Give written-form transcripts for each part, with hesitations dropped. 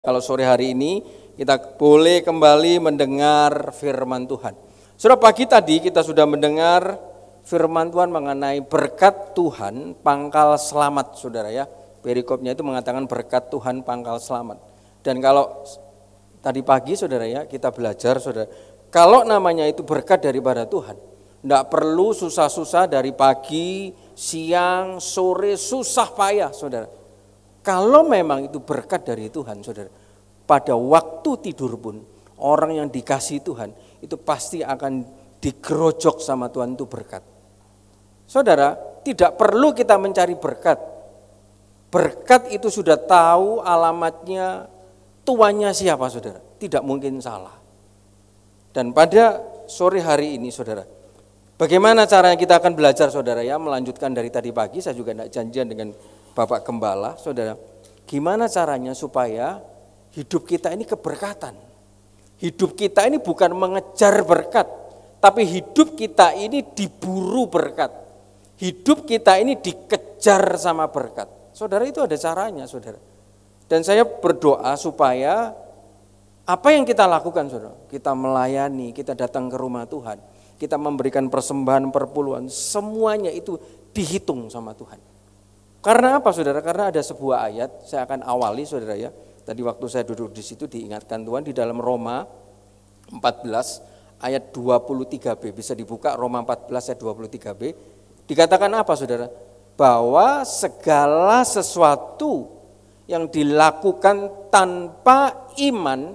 Kalau sore hari ini kita boleh kembali mendengar firman Tuhan. Sudah pagi tadi kita sudah mendengar firman Tuhan mengenai berkat Tuhan pangkal selamat, saudara ya. Perikopnya itu mengatakan berkat Tuhan pangkal selamat. Dan kalau tadi pagi saudara ya kita belajar saudara, kalau namanya itu berkat daripada Tuhan, tidak perlu susah-susah dari pagi, siang, sore, susah payah saudara. Kalau memang itu berkat dari Tuhan, saudara, pada waktu tidur pun orang yang dikasih Tuhan itu pasti akan digerojok sama Tuhan itu berkat. Saudara, tidak perlu kita mencari berkat. Berkat itu sudah tahu alamatnya, tuannya siapa saudara, tidak mungkin salah. Dan pada sore hari ini saudara, bagaimana caranya kita akan belajar saudara ya, melanjutkan dari tadi pagi, saya juga tidak janjian dengan Bapak Gembala, saudara, gimana caranya supaya hidup kita ini keberkatan. Hidup kita ini bukan mengejar berkat, tapi hidup kita ini diburu berkat. Hidup kita ini dikejar sama berkat. Saudara, itu ada caranya saudara. Dan saya berdoa supaya apa yang kita lakukan saudara, kita melayani, kita datang ke rumah Tuhan, kita memberikan persembahan perpuluhan, semuanya itu dihitung sama Tuhan. Karena apa saudara? Karena ada sebuah ayat, saya akan awali saudara ya. Tadi waktu saya duduk di situ diingatkan Tuhan di dalam Roma 14 ayat 23b. Bisa dibuka Roma 14 ayat 23b. Dikatakan apa saudara? Bahwa segala sesuatu yang dilakukan tanpa iman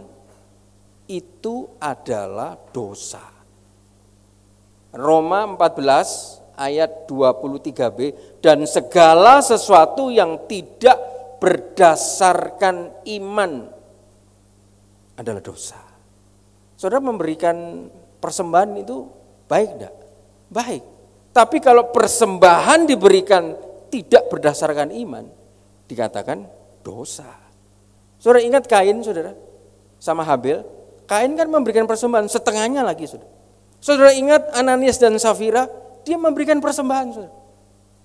itu adalah dosa. Roma 14 ayat 23b, dan segala sesuatu yang tidak berdasarkan iman adalah dosa. Saudara, memberikan persembahan itu baik enggak? Baik. Tapi kalau persembahan diberikan tidak berdasarkan iman, dikatakan dosa. Saudara ingat Kain saudara sama Habel? Kain kan memberikan persembahan setengahnya lagi saudara. Saudara ingat Ananias dan Safira? Dia memberikan persembahan saudara.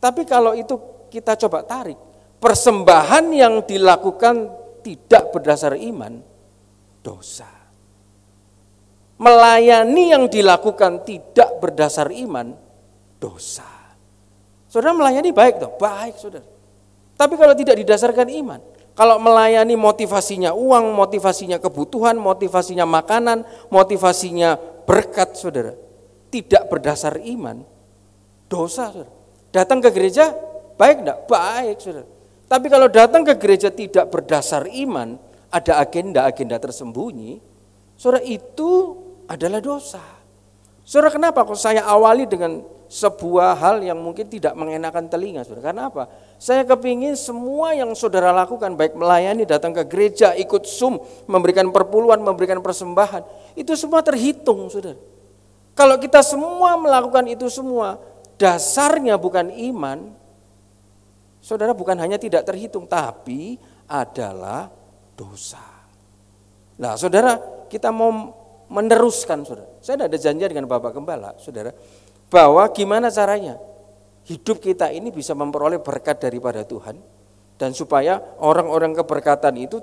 Tapi kalau itu kita coba tarik, persembahan yang dilakukan tidak berdasar iman, dosa. Melayani yang dilakukan tidak berdasar iman, dosa. Saudara melayani baik toh? Baik saudara. Tapi kalau tidak didasarkan iman, kalau melayani motivasinya uang, motivasinya kebutuhan, motivasinya makanan, motivasinya berkat saudara, tidak berdasar iman, dosa saudara. Datang ke gereja baik enggak? Baik saudara. Tapi kalau datang ke gereja tidak berdasar iman, ada agenda-agenda tersembunyi, saudara, itu adalah dosa. Saudara, kenapa kok saya awali dengan sebuah hal yang mungkin tidak mengenakan telinga saudara? Karena apa? Saya kepingin semua yang saudara lakukan, baik melayani, datang ke gereja, ikut Zoom, memberikan perpuluhan, memberikan persembahan, itu semua terhitung saudara. Kalau kita semua melakukan itu semua, dasarnya bukan iman, saudara, bukan hanya tidak terhitung, tapi adalah dosa. Nah saudara, kita mau meneruskan saudara. Saya tidak ada janji dengan Bapak Gembala saudara, bahwa gimana caranya hidup kita ini bisa memperoleh berkat daripada Tuhan, dan supaya orang-orang keberkatan itu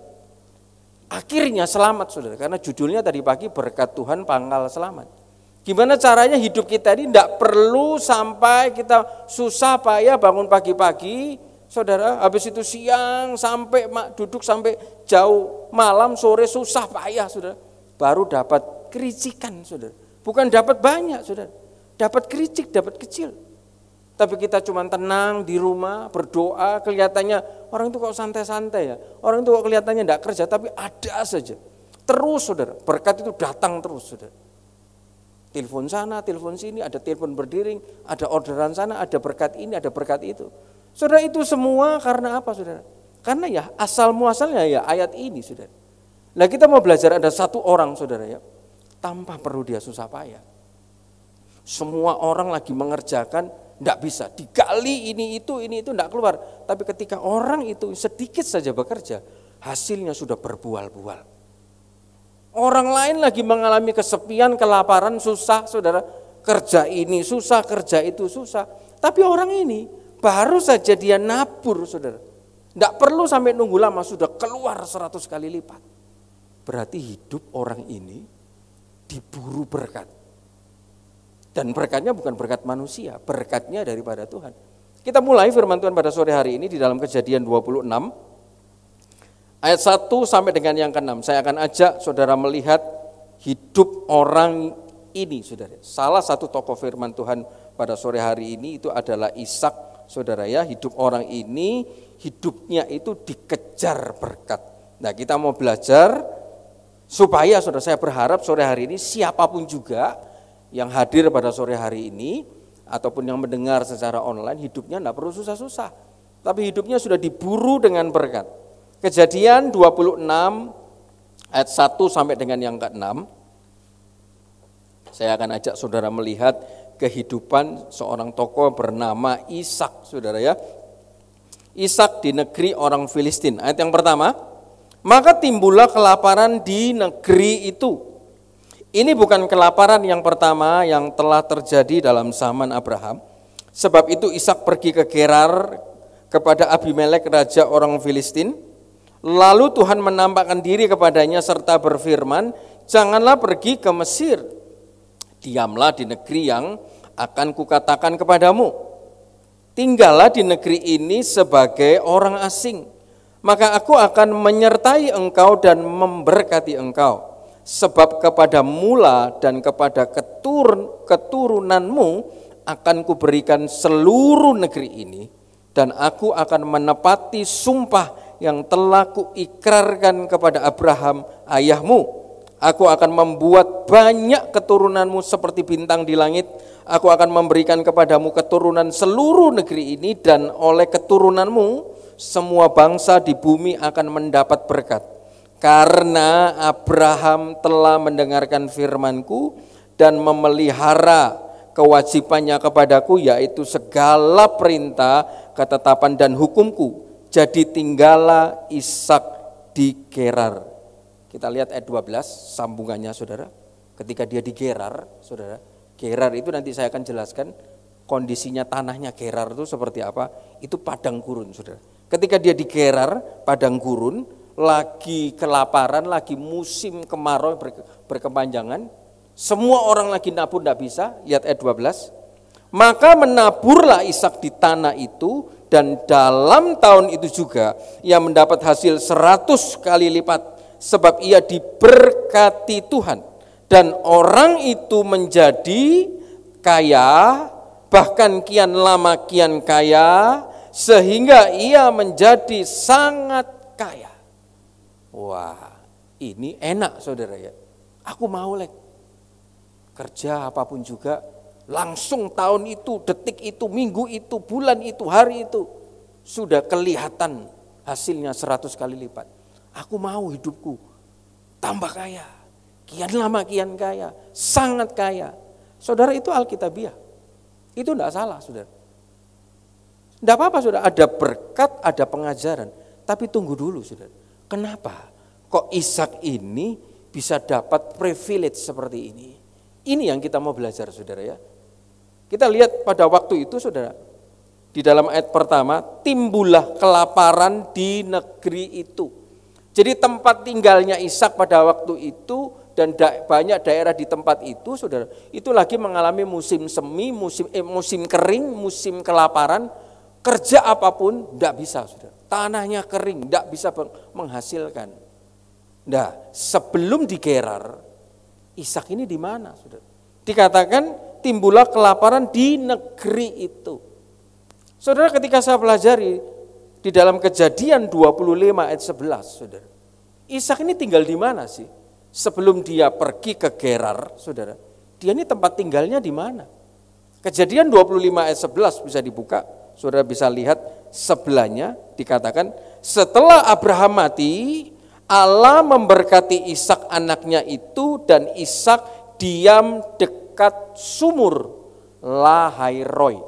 akhirnya selamat saudara. Karena judulnya tadi pagi berkat Tuhan pangkal selamat. Gimana caranya hidup kita ini tidak perlu sampai kita susah payah bangun pagi-pagi, saudara, habis itu siang sampai duduk sampai jauh malam, sore susah payah saudara, baru dapat kericikan saudara. Bukan dapat banyak saudara, dapat kericik, dapat kecil. Tapi kita cuma tenang di rumah, berdoa, kelihatannya orang itu kok santai-santai ya, orang itu kok kelihatannya tidak kerja, tapi ada saja. Terus saudara, berkat itu datang terus saudara. Telepon sana, telepon sini, ada telepon berdering, ada orderan sana, ada berkat ini, ada berkat itu. Saudara, itu semua karena apa saudara? Karena ya asal muasalnya ya ayat ini saudara. Nah kita mau belajar ada satu orang saudara ya, tanpa perlu dia susah payah. Semua orang lagi mengerjakan, tidak bisa, digali ini itu tidak keluar. Tapi ketika orang itu sedikit saja bekerja, hasilnya sudah berbual-bual. Orang lain lagi mengalami kesepian, kelaparan, susah saudara, kerja ini susah, kerja itu susah. Tapi orang ini baru saja dia nabur saudara, tidak perlu sampai nunggu lama, sudah keluar 100 kali lipat. berarti hidup orang ini diburu berkat. Dan berkatnya bukan berkat manusia, berkatnya daripada Tuhan. Kita mulai firman Tuhan pada sore hari ini di dalam Kejadian 26 ayat 1 sampai dengan yang ke-6. Saya akan ajak saudara melihat hidup orang ini, saudara. Salah satu tokoh firman Tuhan pada sore hari ini itu adalah Ishak, saudara ya. Hidup orang ini, hidupnya itu dikejar berkat. Nah, kita mau belajar supaya saudara, saya berharap sore hari ini siapapun juga yang hadir pada sore hari ini ataupun yang mendengar secara online, hidupnya tidak perlu susah-susah, tapi hidupnya sudah diburu dengan berkat. Kejadian 26 ayat 1 sampai dengan yang ke-6. Saya akan ajak saudara melihat kehidupan seorang tokoh bernama Ishak, saudara ya. Ishak di negeri orang Filistin. Ayat yang pertama, maka timbullah kelaparan di negeri itu. Ini bukan kelaparan yang pertama yang telah terjadi dalam zaman Abraham. Sebab itu Ishak pergi ke Gerar kepada Abimelek raja orang Filistin. Lalu Tuhan menampakkan diri kepadanya serta berfirman, janganlah pergi ke Mesir. Diamlah di negeri yang akan kukatakan kepadamu. Tinggallah di negeri ini sebagai orang asing. Maka aku akan menyertai engkau dan memberkati engkau. Sebab kepada mula dan kepada keturunanmu akan kuberikan seluruh negeri ini, dan aku akan menepati sumpah yang telah kuikrarkan kepada Abraham ayahmu. Aku akan membuat banyak keturunanmu seperti bintang di langit. Aku akan memberikan kepadamu keturunan seluruh negeri ini, dan oleh keturunanmu semua bangsa di bumi akan mendapat berkat. Karena Abraham telah mendengarkan firman-Ku dan memelihara kewajibannya kepadaku, yaitu segala perintah, ketetapan dan hukum-Ku. Jadi tinggallah Ishak di Gerar. Kita lihat ayat 12 sambungannya, saudara. Ketika dia di Gerar, saudara, Gerar itu nanti saya akan jelaskan kondisinya tanahnya Gerar itu seperti apa. Itu padang gurun, saudara. Ketika dia di Gerar, padang gurun, lagi kelaparan, lagi musim kemarau berkepanjangan, semua orang lagi nabur tidak bisa. Lihat ayat 12. Maka menaburlah Ishak di tanah itu, dan dalam tahun itu juga ia mendapat hasil 100 kali lipat, sebab ia diberkati Tuhan, dan orang itu menjadi kaya, bahkan kian lama kian kaya, sehingga ia menjadi sangat kaya. Wah, ini enak saudara ya. Aku mau kerja apapun juga, langsung tahun itu, detik itu, minggu itu, bulan itu, hari itu sudah kelihatan hasilnya 100 kali lipat. Aku mau hidupku tambah kaya, kian lama kian kaya, sangat kaya. Saudara, itu Alkitabiah. Itu tidak salah, saudara. Tidak apa-apa, saudara, ada berkat, ada pengajaran. Tapi tunggu dulu, saudara. Kenapa kok Ishak ini bisa dapat privilege seperti ini? Ini yang kita mau belajar, saudara ya. Kita lihat pada waktu itu, saudara, di dalam ayat pertama, timbullah kelaparan di negeri itu. Jadi tempat tinggalnya Ishak pada waktu itu dan banyak daerah di tempat itu, saudara, itu lagi mengalami musim semi, musim kering, musim kelaparan. Kerja apapun tidak bisa, saudara. Tanahnya kering, tidak bisa menghasilkan. Nah, sebelum di Gerar, Ishak ini di mana, saudara? Dikatakan timbullah kelaparan di negeri itu. Saudara, ketika saya pelajari di dalam Kejadian 25 ayat 11, saudara, Ishak ini tinggal di mana sih? Sebelum dia pergi ke Gerar, saudara, dia ini tempat tinggalnya di mana? Kejadian 25 ayat 11 bisa dibuka, saudara bisa lihat sebelahnya dikatakan, setelah Abraham mati, Allah memberkati Ishak anaknya itu, dan Ishak diam dekat sumur Lahairoi.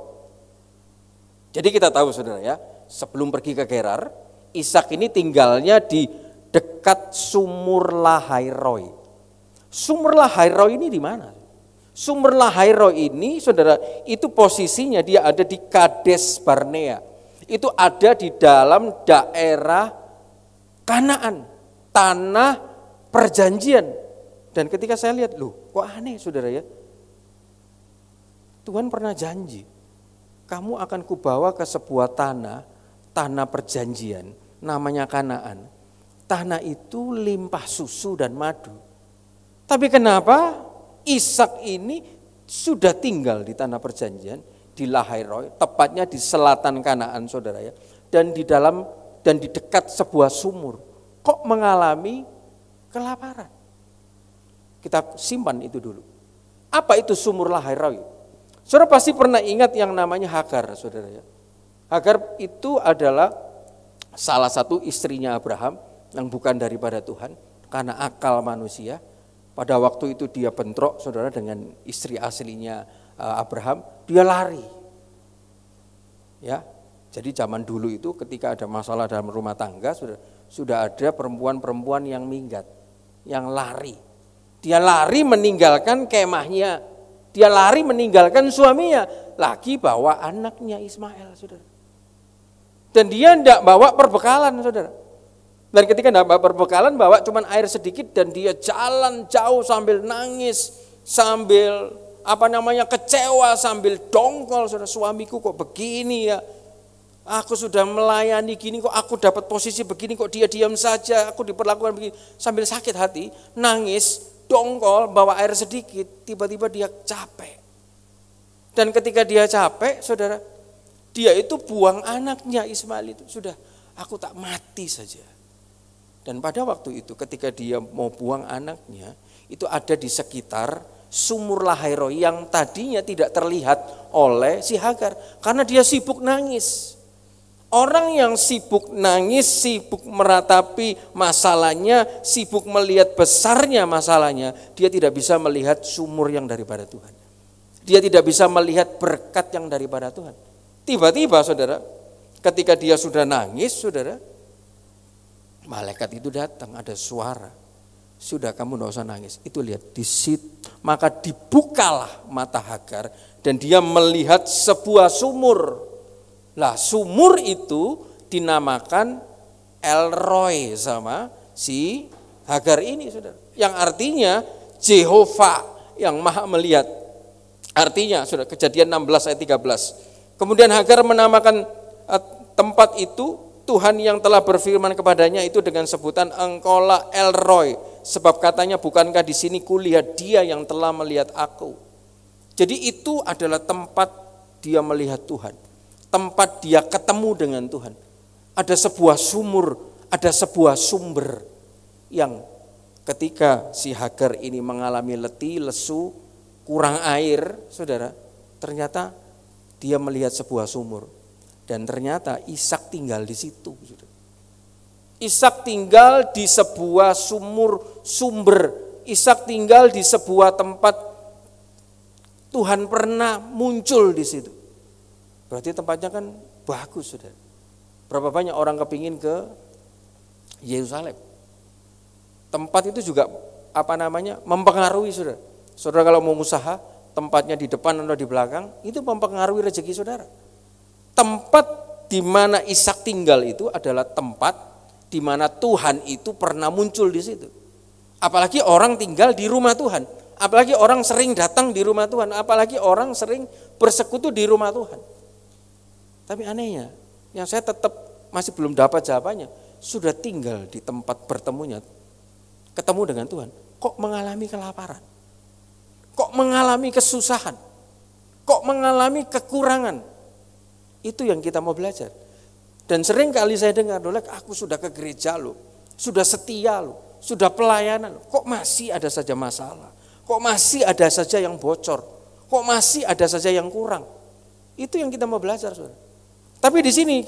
Jadi kita tahu, saudara ya, sebelum pergi ke Gerar, Ishak ini tinggalnya di dekat sumur Lahairoi. Sumur Lahairoi ini di mana? Sumur Lahairoi ini, saudara, itu posisinya dia ada di Kades Barnea. Itu ada di dalam daerah Kanaan, tanah perjanjian. Dan ketika saya lihat, loh kok aneh saudara ya. Tuhan pernah janji, kamu akan kubawa ke sebuah tanah perjanjian, namanya Kanaan. Tanah itu limpah susu dan madu. Tapi kenapa Ishak ini sudah tinggal di tanah perjanjian, di Lahairoi, tepatnya di selatan Kanaan saudara ya. Dan di dekat sebuah sumur, kok mengalami kelaparan? Kita simpan itu dulu. Apa itu sumur Lahairoi? Saudara pasti pernah ingat yang namanya Hagar, saudara ya. Hagar itu adalah salah satu istrinya Abraham yang bukan daripada Tuhan, karena akal manusia. Pada waktu itu dia bentrok, saudara, dengan istri aslinya Abraham, dia lari. Ya, jadi zaman dulu itu ketika ada masalah dalam rumah tangga, sudah ada perempuan-perempuan yang minggat, yang lari. Dia lari meninggalkan kemahnya, dia lari meninggalkan suaminya, lagi bawa anaknya Ismail, saudara. Dan dia tidak bawa perbekalan, saudara. Dan ketika tidak bawa perbekalan, bawa cuman air sedikit, dan dia jalan jauh sambil nangis, sambil kecewa, sambil dongkol, saudara. Suamiku kok begini ya, aku sudah melayani gini kok aku dapat posisi begini, kok dia diam saja, aku diperlakukan begini. Sambil sakit hati, nangis, dongkol, bawa air sedikit, tiba-tiba dia capek. Dan ketika dia capek, saudara, dia itu buang anaknya Ismail itu. Sudah, aku tak mati saja. Dan pada waktu itu ketika dia mau buang anaknya, itu ada di sekitar sumur Lahairoi yang tadinya tidak terlihat oleh si Hagar. Karena dia sibuk nangis. Orang yang sibuk nangis, sibuk meratapi masalahnya, sibuk melihat besarnya masalahnya, dia tidak bisa melihat sumur yang daripada Tuhan. Dia tidak bisa melihat berkat yang daripada Tuhan. Tiba-tiba saudara, ketika dia sudah nangis, saudara, malaikat itu datang, ada suara. Sudah, kamu tidak usah nangis. Itu lihat di situ, maka dibukalah mata Hagar dan dia melihat sebuah sumur. Lah, sumur itu dinamakan El-Roi sama si Hagar ini, saudara. Yang artinya Jehovah yang Maha melihat. Artinya, saudara, Kejadian 16 ayat 13. Kemudian Hagar menamakan tempat itu, Tuhan yang telah berfirman kepadanya itu dengan sebutan engkaulah El-Roi, sebab katanya bukankah di sini kulihat dia yang telah melihat aku. Jadi itu adalah tempat dia melihat Tuhan, tempat dia ketemu dengan Tuhan. Ada sebuah sumur, ada sebuah sumber yang ketika si Hagar ini mengalami letih, lesu, kurang air, saudara, ternyata dia melihat sebuah sumur. Dan ternyata Ishak tinggal di situ. Ishak tinggal di sebuah sumber. Ishak tinggal di sebuah tempat Tuhan pernah muncul di situ. Berarti tempatnya kan bagus, saudara. Berapa banyak orang kepingin ke Yerusalem. Tempat itu juga mempengaruhi, saudara. Saudara kalau mau usaha, tempatnya di depan atau di belakang, itu mempengaruhi rezeki saudara. Tempat di mana Ishak tinggal itu adalah tempat di mana Tuhan itu pernah muncul di situ. Apalagi orang tinggal di rumah Tuhan, apalagi orang sering datang di rumah Tuhan, apalagi orang sering bersekutu di rumah Tuhan. Tapi anehnya, yang saya tetap masih belum dapat jawabannya, sudah tinggal di tempat bertemunya, ketemu dengan Tuhan, kok mengalami kelaparan, kok mengalami kesusahan, kok mengalami kekurangan. Itu yang kita mau belajar. Dan sering kali saya dengar, aku sudah ke gereja loh, sudah setia loh, sudah pelayanan loh, kok masih ada saja masalah, kok masih ada saja yang bocor, kok masih ada saja yang kurang. Itu yang kita mau belajar, saudara. Tapi di sini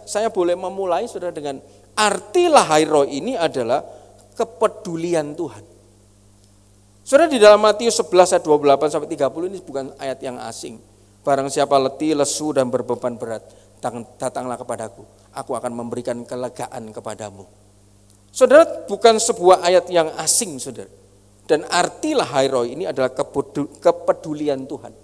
saya boleh memulai, saudara, dengan arti Lahairoi ini adalah kepedulian Tuhan. Saudara, di dalam Matius 11 ayat 28 sampai 30 ini bukan ayat yang asing. Barang siapa letih, lesu dan berbeban berat, datanglah kepadaku, aku akan memberikan kelegaan kepadamu. Saudara, bukan sebuah ayat yang asing, saudara. Dan arti Lahairoi ini adalah kepedulian Tuhan.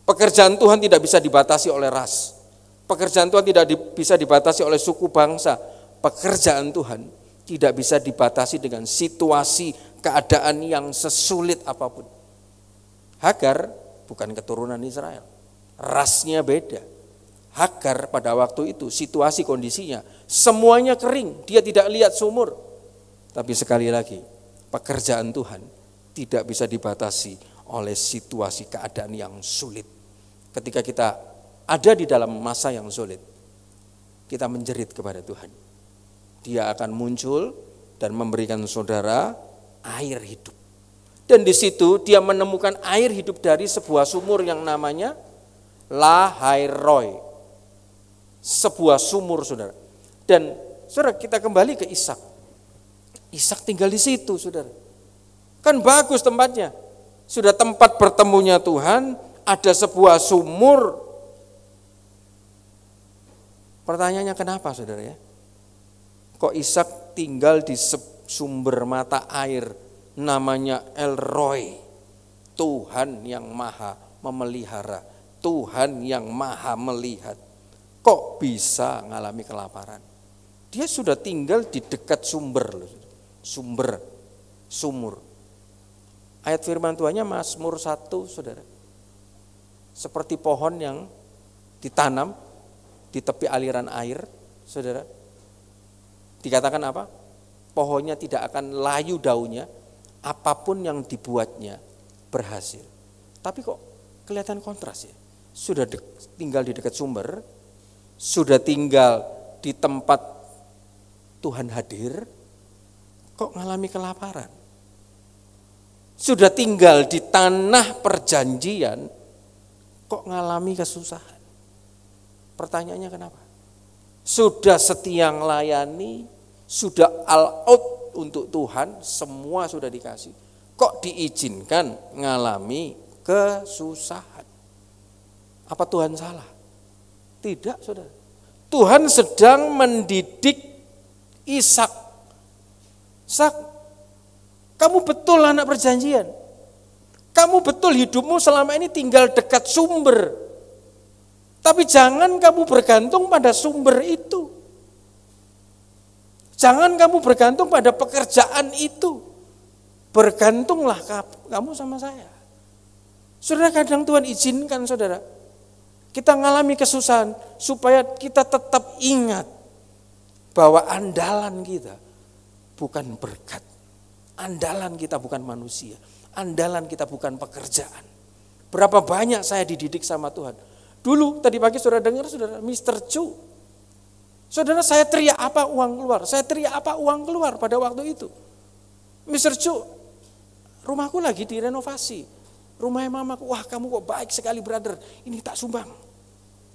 Pekerjaan Tuhan tidak bisa dibatasi oleh ras. Pekerjaan Tuhan tidak bisa dibatasi oleh suku bangsa. Pekerjaan Tuhan Tidak bisa dibatasi dengan situasi keadaan yang sesulit apapun. Hagar bukan keturunan Israel, rasnya beda. Hagar pada waktu itu situasi kondisinya semuanya kering, dia tidak lihat sumur. Tapi sekali lagi, pekerjaan Tuhan tidak bisa dibatasi oleh situasi keadaan yang sulit. Ketika kita ada di dalam masa yang sulit, kita menjerit kepada Tuhan. Dia akan muncul dan memberikan saudara air hidup. Dan di situ dia menemukan air hidup dari sebuah sumur yang namanya Lahairoi. Sebuah sumur, saudara. Dan saudara, kita kembali ke Ishak. Ishak tinggal di situ, saudara. Kan bagus tempatnya. Sudah tempat bertemunya Tuhan, ada sebuah sumur. Pertanyaannya kenapa, saudara ya? Kok Ishak tinggal di sumber mata air namanya El Roi, Tuhan yang maha memelihara, Tuhan yang maha melihat. Kok bisa ngalami kelaparan? Dia sudah tinggal di dekat sumber, sumur. Ayat firman Tuhannya Mazmur 1, saudara. Seperti pohon yang ditanam di tepi aliran air, saudara. Dikatakan apa? Pohonnya tidak akan layu daunnya, apapun yang dibuatnya berhasil. Tapi kok kelihatan kontras ya? Sudah tinggal di dekat sumber, sudah tinggal di tempat Tuhan hadir, kok ngalami kelaparan? Sudah tinggal di tanah perjanjian, kok ngalami kesusahan? Pertanyaannya kenapa? Sudah setia melayani, sudah all out untuk Tuhan, semua sudah dikasih. Kok diizinkan ngalami kesusahan? Apa Tuhan salah? Tidak, saudara. Tuhan sedang mendidik Ishak. Ishak, kamu betul anak perjanjian. Kamu betul hidupmu selama ini tinggal dekat sumber. Tapi jangan kamu bergantung pada sumber itu. Jangan kamu bergantung pada pekerjaan itu. Bergantunglah kamu sama saya. Saudara, kadang Tuhan izinkan saudara, kita mengalami kesusahan supaya kita tetap ingat bahwa andalan kita bukan berkat. Andalan kita bukan manusia. Andalan kita bukan pekerjaan. Berapa banyak saya dididik sama Tuhan. Dulu tadi pagi saudara dengar saudara, Mr. Chu. Saudara, saya teriak apa uang keluar? Saya teriak apa uang keluar pada waktu itu? Mr. Chu, rumahku lagi direnovasi. Rumahnya mamaku, wah kamu kok baik sekali brother. Ini tak sumbang.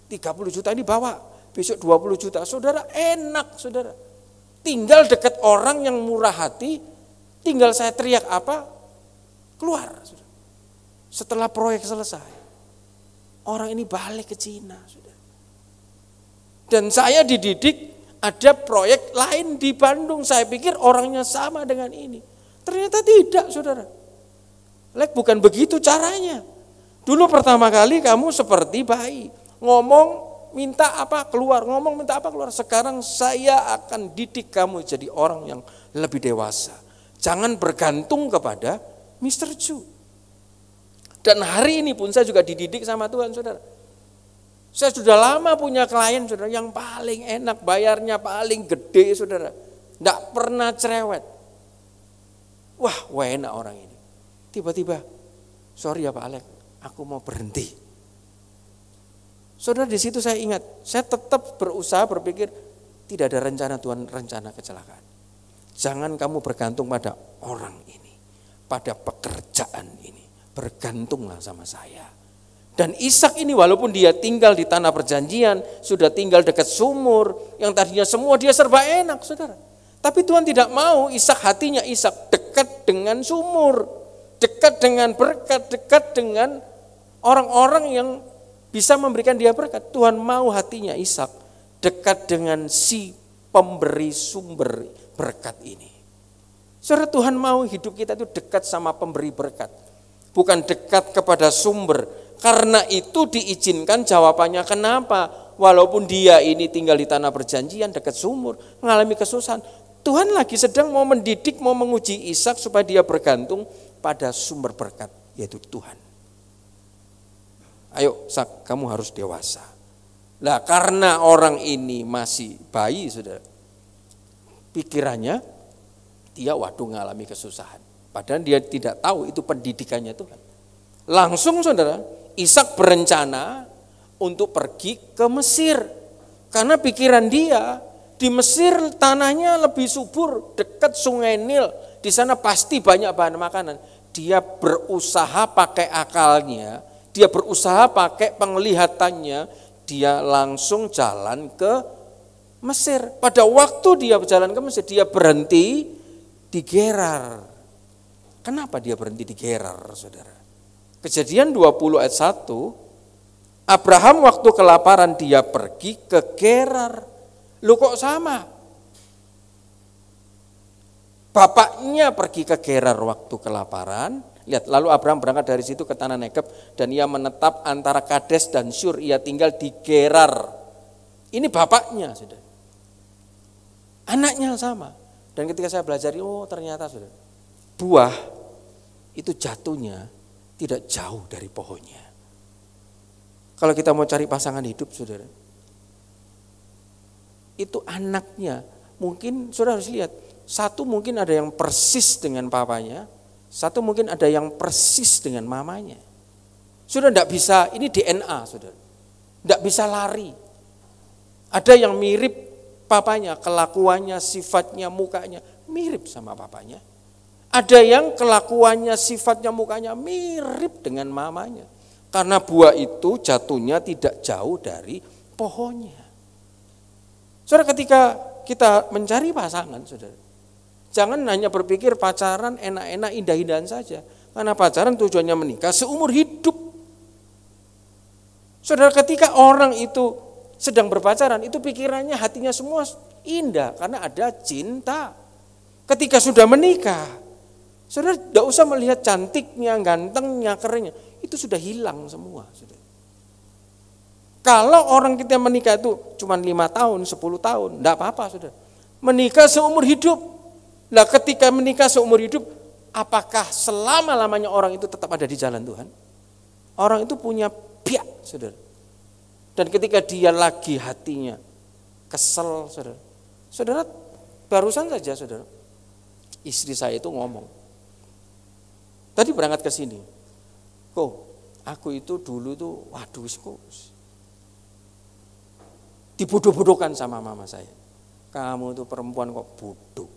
30 juta ini bawa, besok 20 juta. Saudara, enak saudara. Tinggal dekat orang yang murah hati, tinggal saya teriak apa, keluar. Saudara. Setelah proyek selesai, orang ini balik ke Cina. Saudara. Dan saya dididik ada proyek lain di Bandung. Saya pikir orangnya sama dengan ini. Ternyata tidak, saudara. Bukan begitu caranya. Dulu pertama kali kamu seperti bayi. Ngomong minta apa keluar, ngomong minta apa keluar. Sekarang saya akan didik kamu jadi orang yang lebih dewasa. Jangan bergantung kepada Mr. Chu. Dan hari ini pun saya juga dididik sama Tuhan, saudara. Saya sudah lama punya klien, saudara, yang paling enak, bayarnya paling gede, saudara. Tidak pernah cerewet. Wah, enak orang ini. Tiba-tiba, sorry ya Pak Alex, aku mau berhenti. Saudara, di situ saya ingat, saya tetap berusaha berpikir, tidak ada rencana Tuhan, rencana kecelakaan. Jangan kamu bergantung pada orang ini, pada pekerjaan ini. Bergantunglah sama saya. Dan Ishak ini walaupun dia tinggal di tanah perjanjian, sudah tinggal dekat sumur, yang tadinya semua dia serba enak, saudara. Tapi Tuhan tidak mau Ishak, hatinya Ishak dekat dengan sumur. Dekat dengan berkat, dekat dengan orang-orang yang bisa memberikan dia berkat. Tuhan mau hatinya Ishak dekat dengan si pemberi sumber berkat ini. Saudara, Tuhan mau hidup kita itu dekat sama pemberi berkat. Bukan dekat kepada sumber. Karena itu diizinkan jawabannya kenapa. Walaupun dia ini tinggal di tanah perjanjian dekat sumur, mengalami kesusahan. Tuhan lagi sedang mau mendidik, mau menguji Ishak supaya dia bergantung pada sumber berkat, yaitu Tuhan. Ayo Ishak, kamu harus dewasa. Nah, karena orang ini masih bayi, saudara, pikirannya dia ngalami kesusahan. Padahal dia tidak tahu itu pendidikannya Tuhan. Langsung saudara, Ishak berencana untuk pergi ke Mesir. Karena pikiran dia, di Mesir tanahnya lebih subur, dekat sungai Nil. Di sana pasti banyak bahan makanan. Dia berusaha pakai akalnya, dia berusaha pakai penglihatannya, dia langsung jalan ke Mesir. Pada waktu dia berjalan ke Mesir, dia berhenti di Gerar. Kenapa dia berhenti di Gerar, saudara? Kejadian 20 ayat 1, Abraham waktu kelaparan dia pergi ke Gerar. Lu kok sama? Bapaknya pergi ke Gerar waktu kelaparan. Lihat, lalu Abraham berangkat dari situ ke tanah Negeb dan ia menetap antara Kades dan Syur. Ia tinggal di Gerar. Ini bapaknya, saudara. Anaknya sama. Dan ketika saya belajar, oh ternyata saudara, buah itu jatuhnya tidak jauh dari pohonnya. Kalau kita mau cari pasangan hidup, saudara, itu anaknya, mungkin saudara harus lihat, satu mungkin ada yang persis dengan papanya, satu mungkin ada yang persis dengan mamanya. Saudara tidak bisa, ini DNA, saudara, tidak bisa lari. Ada yang mirip papanya, kelakuannya, sifatnya, mukanya mirip sama papanya. Ada yang kelakuannya, sifatnya, mukanya mirip dengan mamanya. Karena buah itu jatuhnya tidak jauh dari pohonnya. Saudara, ketika kita mencari pasangan, saudara, jangan hanya berpikir pacaran enak-enak, indah-indahan saja. Karena pacaran tujuannya menikah seumur hidup. Saudara, ketika orang itu sedang berpacaran, itu pikirannya, hatinya semua indah. Karena ada cinta. Ketika sudah menikah, saudara tidak usah melihat cantiknya, gantengnya, kerennya. Itu sudah hilang semua. Saudara. Kalau orang kita menikah itu cuma 5 tahun, 10 tahun, tidak apa-apa, saudara. Menikah seumur hidup. Nah, ketika menikah seumur hidup, apakah selama-lamanya orang itu tetap ada di jalan Tuhan? Orang itu punya biak, saudara. Dan ketika dia lagi hatinya kesel, saudara. Saudara, barusan saja, saudara, istri saya itu ngomong. Tadi berangkat ke sini. Kok, aku itu dulu tuh, waduh, kok dibodoh-bodohkan sama mama saya. Kamu tuh perempuan kok bodoh.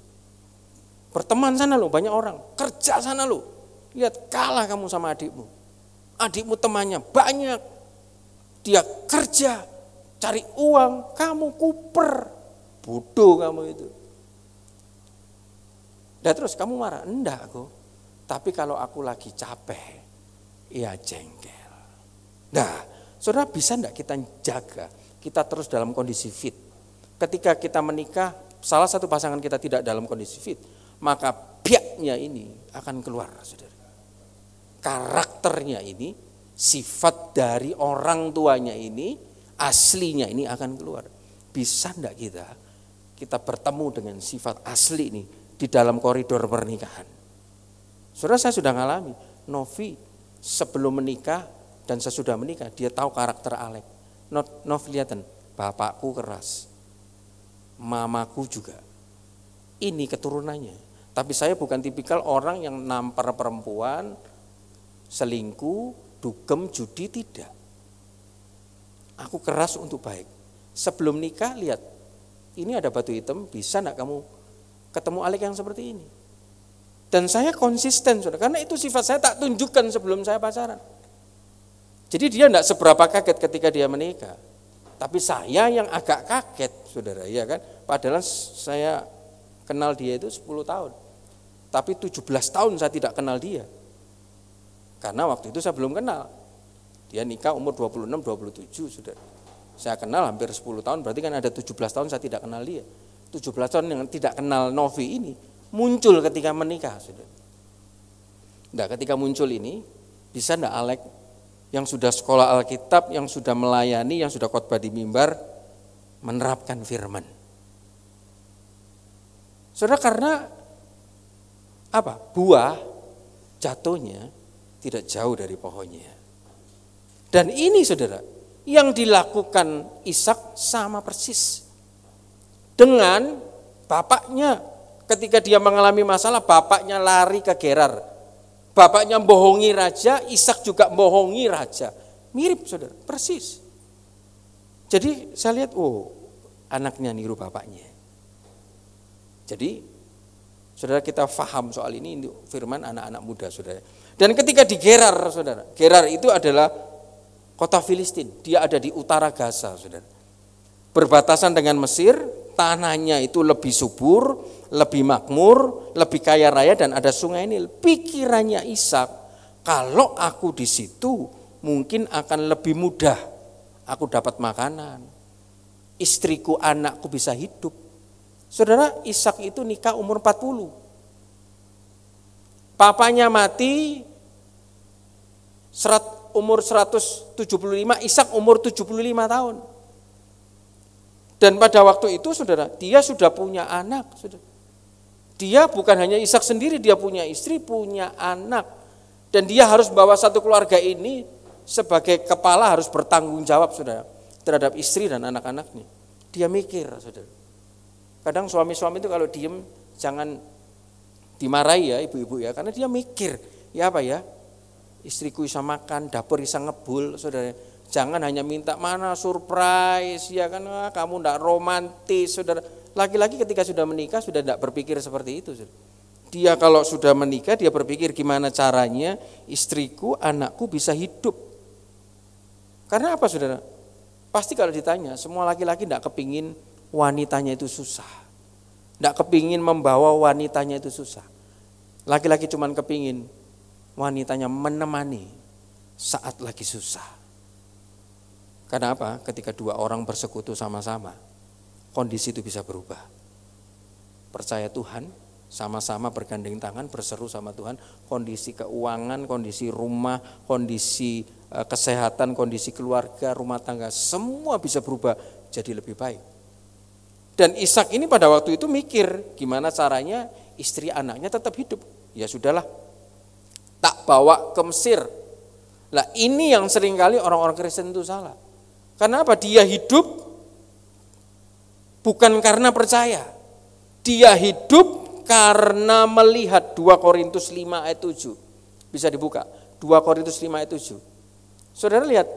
Berteman sana lo, banyak orang. Kerja sana lo. Lihat, kalah kamu sama adikmu. Adikmu temannya banyak. Dia kerja, cari uang, kamu kuper. Bodoh kamu itu. Dan terus kamu marah? Enggak kok. Tapi kalau aku lagi capek, ya jengkel. Nah, saudara, bisa enggak kita jaga, kita terus dalam kondisi fit? Ketika kita menikah, salah satu pasangan kita tidak dalam kondisi fit, maka biaknya ini akan keluar, saudara. Karakternya ini, sifat dari orang tuanya ini, aslinya ini akan keluar. Bisa enggak kita bertemu dengan sifat asli ini di dalam koridor pernikahan? Saudara, saya sudah ngalami. Novi sebelum menikah dan sesudah menikah, dia tahu karakter Alek. Novi lihatin, bapakku keras, mamaku juga. Ini keturunannya. Tapi saya bukan tipikal orang yang nampar perempuan, selingkuh, dugem, judi, tidak. Aku keras untuk baik. Sebelum nikah, lihat, ini ada batu hitam, bisa enggak kamu ketemu Alek yang seperti ini? Dan saya konsisten, saudara, karena itu sifat saya tak tunjukkan sebelum saya pacaran. Jadi dia enggak seberapa kaget ketika dia menikah. Tapi saya yang agak kaget, saudara, ya kan? Padahal saya kenal dia itu 10 tahun. Tapi 17 tahun saya tidak kenal dia. Karena waktu itu saya belum kenal. Dia nikah umur 26, 27, saudara. Saya kenal hampir 10 tahun, berarti kan ada 17 tahun saya tidak kenal dia. 17 tahun yang tidak kenal Novi ini muncul ketika menikah, saudara. Nah, ketika muncul ini, bisa enggak Alek yang sudah sekolah Alkitab, yang sudah melayani, yang sudah khotbah di mimbar, menerapkan firman? Saudara, karena apa? Buah jatuhnya tidak jauh dari pohonnya. Dan ini saudara, yang dilakukan Ishak sama persis dengan bapaknya. Ketika dia mengalami masalah, bapaknya lari ke Gerar. Bapaknya bohongi raja, Ishak juga bohongi raja. Mirip saudara, persis. Jadi saya lihat, anaknya niru bapaknya. Jadi saudara, kita paham soal ini firman anak-anak muda saudara. Dan ketika di Gerar saudara, Gerar itu adalah kota Filistin, dia ada di utara Gaza saudara. Berbatasan dengan Mesir, tanahnya itu lebih subur, lebih makmur, lebih kaya raya dan ada sungai Nil. Pikirannya Ishak, kalau aku di situ mungkin akan lebih mudah, aku dapat makanan, istriku, anakku bisa hidup. Saudara, Ishak itu nikah umur 40. Papanya mati umur 175, Ishak umur 75 tahun. Dan pada waktu itu saudara, dia sudah punya anak. Saudara. Dia bukan hanya Ishak sendiri, dia punya istri, punya anak. Dan dia harus bawa satu keluarga ini sebagai kepala harus bertanggung jawab saudara terhadap istri dan anak-anaknya. Dia mikir saudara. Kadang suami-suami itu kalau diem jangan dimarahi ya ibu-ibu ya, karena dia mikir, ya apa ya, istriku bisa makan, dapur bisa ngebul, saudara. Jangan hanya minta mana surprise, ya kan, kamu ndak romantis, saudara. Laki-laki ketika sudah menikah sudah tidak berpikir seperti itu, saudara. Dia kalau sudah menikah dia berpikir gimana caranya istriku, anakku bisa hidup. Karena apa saudara? Pasti kalau ditanya, semua laki-laki tidak kepingin wanitanya itu susah. Tidak kepingin membawa wanitanya itu susah. Laki-laki cuman kepingin wanitanya menemani saat lagi susah. Karena apa? Ketika dua orang bersekutu sama-sama, kondisi itu bisa berubah. Percaya Tuhan, sama-sama bergandeng tangan, berseru sama Tuhan, kondisi keuangan, kondisi rumah, kondisi kesehatan, kondisi keluarga, rumah tangga, semua bisa berubah jadi lebih baik. Dan Ishak ini pada waktu itu mikir gimana caranya istri anaknya tetap hidup. Ya sudahlah, tak bawa ke Mesir. Lah ini yang seringkali orang-orang Kristen itu salah. Karena apa? Dia hidup bukan karena percaya. Dia hidup karena melihat 2 Korintus 5 ayat 7. Bisa dibuka, 2 Korintus 5 ayat 7. Saudara lihat,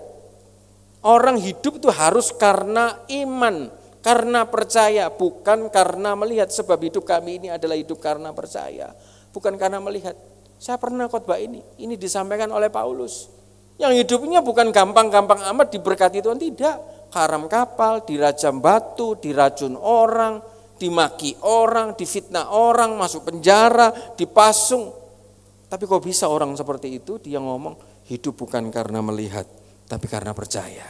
orang hidup itu harus karena iman. Karena percaya, bukan karena melihat. Sebab hidup kami ini adalah hidup karena percaya, bukan karena melihat. Saya pernah khotbah ini disampaikan oleh Paulus. Yang hidupnya bukan gampang-gampang amat diberkati Tuhan, tidak. Karam kapal, dirajam batu, diracun orang, dimaki orang, difitnah orang, masuk penjara, dipasung. Tapi kok bisa orang seperti itu dia ngomong hidup bukan karena melihat, tapi karena percaya.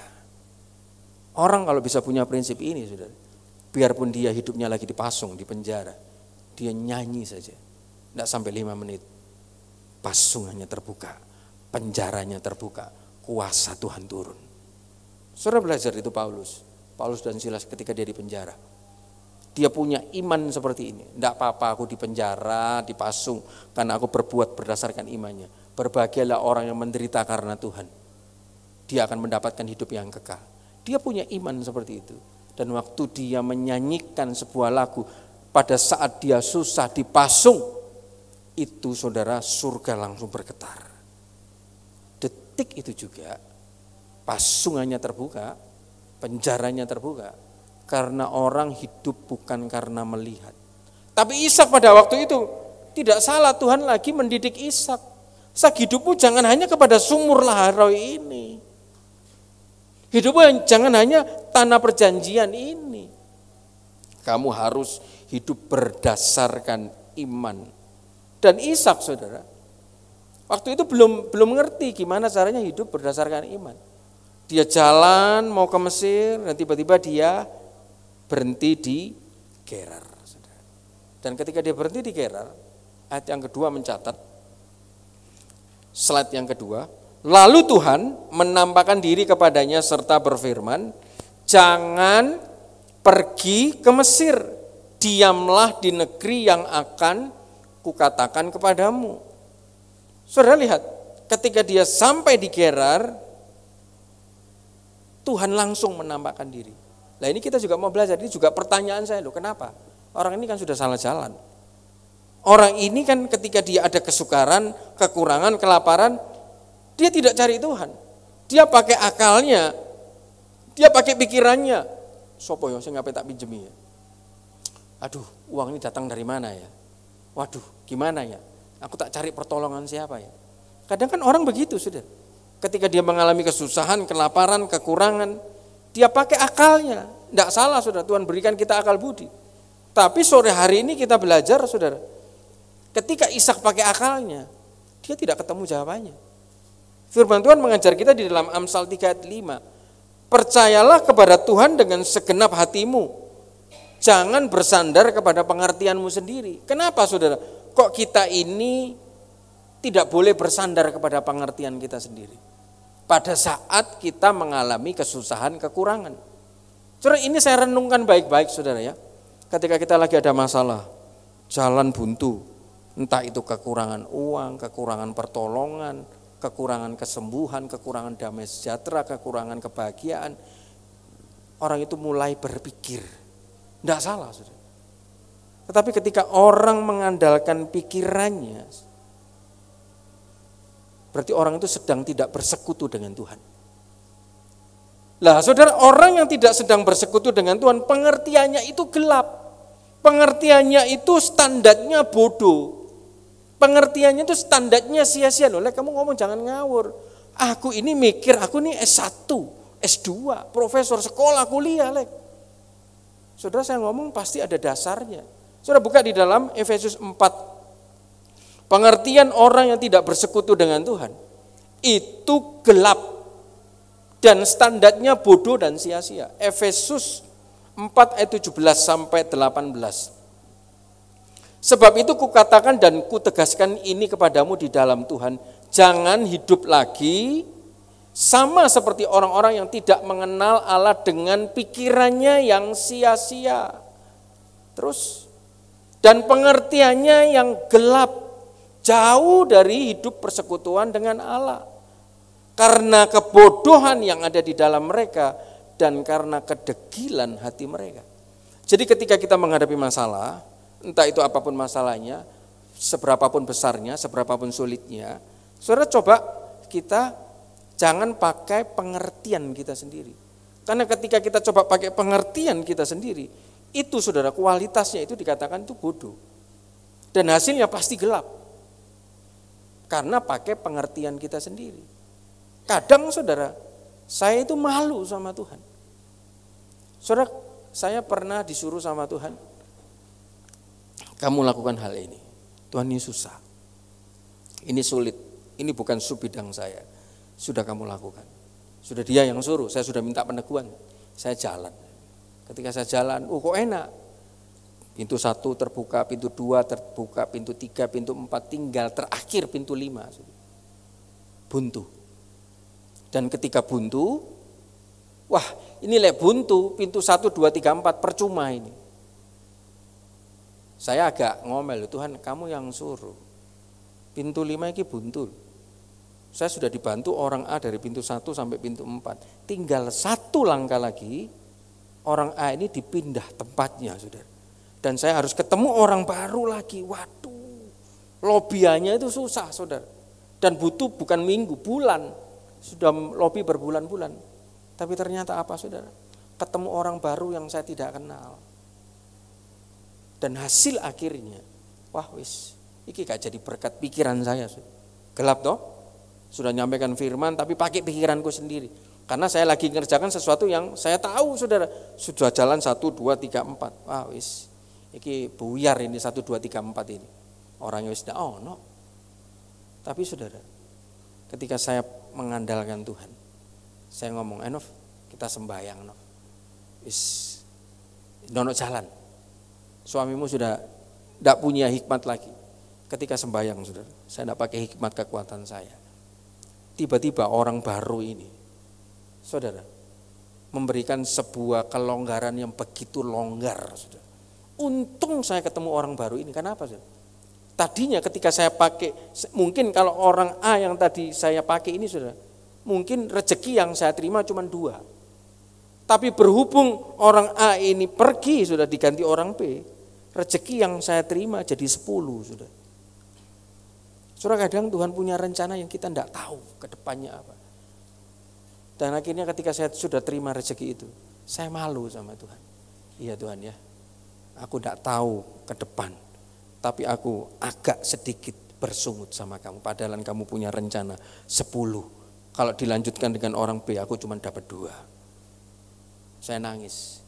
Orang kalau bisa punya prinsip ini, saudara, biarpun dia hidupnya lagi dipasung, di penjara, dia nyanyi saja, tidak sampai 5 menit, pasungannya terbuka, penjaranya terbuka, kuasa Tuhan turun. Saudara belajar itu Paulus dan Silas ketika dia di penjara. Dia punya iman seperti ini, tidak apa-apa aku di penjara, dipasung, karena aku berbuat berdasarkan imannya. Berbahagialah orang yang menderita karena Tuhan, dia akan mendapatkan hidup yang kekal. Dia punya iman seperti itu. Dan waktu dia menyanyikan sebuah lagu, pada saat dia susah dipasung, itu saudara surga langsung bergetar. Detik itu juga pasungannya terbuka, penjaranya terbuka. Karena orang hidup bukan karena melihat. Tapi Ishak pada waktu itu tidak salah, Tuhan lagi mendidik Ishak. Ishak, hidupmu jangan hanya kepada sumur Laharoi ini. Hidupmu jangan hanya tanah perjanjian ini. Kamu harus hidup berdasarkan iman. Dan Ishak saudara, waktu itu belum ngerti gimana caranya hidup berdasarkan iman. Dia jalan mau ke Mesir, dan tiba-tiba dia berhenti di Gerar. Dan ketika dia berhenti di Gerar, ayat yang kedua mencatat, slide yang kedua, lalu Tuhan menampakkan diri kepadanya serta berfirman, jangan pergi ke Mesir, diamlah di negeri yang akan kukatakan kepadamu. Saudara lihat, ketika dia sampai di Gerar, Tuhan langsung menampakkan diri. Nah ini kita juga mau belajar, ini juga pertanyaan saya loh, kenapa? Orang ini kan sudah salah jalan. Orang ini kan ketika dia ada kesukaran, kekurangan, kelaparan, dia tidak cari Tuhan. Dia pakai akalnya, dia pakai pikirannya. Sopo yo sing ngapain tak pinjemi ya? Aduh, uang ini datang dari mana ya? Waduh, gimana ya? Aku tak cari pertolongan siapa ya? Kadang kan orang begitu sudah. Ketika dia mengalami kesusahan, kelaparan, kekurangan, dia pakai akalnya. Tidak salah saudara, Tuhan berikan kita akal budi. Tapi sore hari ini kita belajar saudara, ketika Ishak pakai akalnya, dia tidak ketemu jawabannya. Firman Tuhan mengajar kita di dalam Amsal 3 ayat 5. Percayalah kepada Tuhan dengan segenap hatimu. Jangan bersandar kepada pengertianmu sendiri. Kenapa saudara? Kok kita ini tidak boleh bersandar kepada pengertian kita sendiri? Pada saat kita mengalami kesusahan, kekurangan. Saudara, ini saya renungkan baik-baik saudara ya. Ketika kita lagi ada masalah, jalan buntu, entah itu kekurangan uang, kekurangan pertolongan, kekurangan kesembuhan, kekurangan damai sejahtera, kekurangan kebahagiaan, orang itu mulai berpikir. Tidak salah saudara. Tetapi ketika orang mengandalkan pikirannya, berarti orang itu sedang tidak bersekutu dengan Tuhan. Lah saudara, orang yang tidak sedang bersekutu dengan Tuhan, pengertiannya itu gelap. Pengertiannya itu standarnya bodoh. Pengertiannya itu standarnya sia-sia. Loh, kamu ngomong jangan ngawur. Aku ini mikir, aku ini S1, S2, profesor, sekolah, kuliah. Saudara, saya ngomong pasti ada dasarnya. Saudara buka di dalam Efesus 4. Pengertian orang yang tidak bersekutu dengan Tuhan itu gelap dan standarnya bodoh dan sia-sia. Efesus 4 ayat 17 sampai 18. Sebab itu kukatakan dan kutegaskan ini kepadamu di dalam Tuhan, jangan hidup lagi sama seperti orang-orang yang tidak mengenal Allah dengan pikirannya yang sia-sia. Terus, dan pengertiannya yang gelap, jauh dari hidup persekutuan dengan Allah. Karena kebodohan yang ada di dalam mereka dan karena kedegilan hati mereka. Jadi ketika kita menghadapi masalah, entah itu apapun masalahnya, seberapapun besarnya, seberapapun sulitnya, saudara coba kita jangan pakai pengertian kita sendiri. Karena ketika kita coba pakai pengertian kita sendiri, itu saudara kualitasnya itu dikatakan itu bodoh. Dan hasilnya pasti gelap. Karena pakai pengertian kita sendiri. Kadang saudara, saya itu malu sama Tuhan. Saudara, saya pernah disuruh sama Tuhan, kamu lakukan hal ini. Tuhan, ini susah, ini sulit, ini bukan sub-bidang saya. Sudah kamu lakukan. Sudah dia yang suruh, saya sudah minta peneguhan. Saya jalan. Ketika saya jalan, kok enak. Pintu 1 terbuka, pintu 2 terbuka, pintu 3, pintu 4, tinggal terakhir pintu 5. Buntu. Dan ketika buntu, wah ini buntu, pintu 1, 2, 3, 4 percuma ini. Saya agak ngomel, Tuhan kamu yang suruh. Pintu 5 ini buntu. Saya sudah dibantu orang A dari pintu 1 sampai pintu 4. Tinggal 1 langkah lagi, orang A ini dipindah tempatnya saudara. Dan saya harus ketemu orang baru lagi. Waduh, lobiannya itu susah saudara. Dan butuh bukan minggu, bulan. Sudah lobi berbulan-bulan. Tapi ternyata apa saudara? Ketemu orang baru yang saya tidak kenal. Dan hasil akhirnya, wah wis, ini gak jadi berkat pikiran saya. Gelap toh? Sudah nyampaikan firman tapi pakai pikiranku sendiri. Karena saya lagi ngerjakan sesuatu yang saya tahu saudara. Sudah jalan 1, 2, 3, 4. Wah wis, ini buyar ini 1, 2, 3, 4 ini. Orangnya wis no. Tapi saudara, ketika saya mengandalkan Tuhan, saya ngomong, Nov, kita sembahyang, Nov. Dono jalan. Suamimu sudah tidak punya hikmat lagi. Ketika sembahyang, saudara, saya tidak pakai hikmat kekuatan saya. Tiba-tiba orang baru ini, saudara, memberikan sebuah kelonggaran yang begitu longgar, saudara. untung saya ketemu orang baru ini. Kenapa? Tadinya ketika saya pakai, mungkin kalau orang A yang tadi saya pakai ini sudah, mungkin rezeki yang saya terima cuma 2. Tapi berhubung orang A ini pergi, sudah diganti orang B, rezeki yang saya terima jadi 10 sudah. Saudara, kadang Tuhan punya rencana yang kita tidak tahu ke depannya apa. Dan akhirnya ketika saya sudah terima rezeki itu, saya malu sama Tuhan. Iya Tuhan ya, aku tidak tahu ke depan, tapi aku agak sedikit bersungut sama kamu. Padahal kamu punya rencana 10. Kalau dilanjutkan dengan orang B, aku cuma dapat 2. Saya nangis.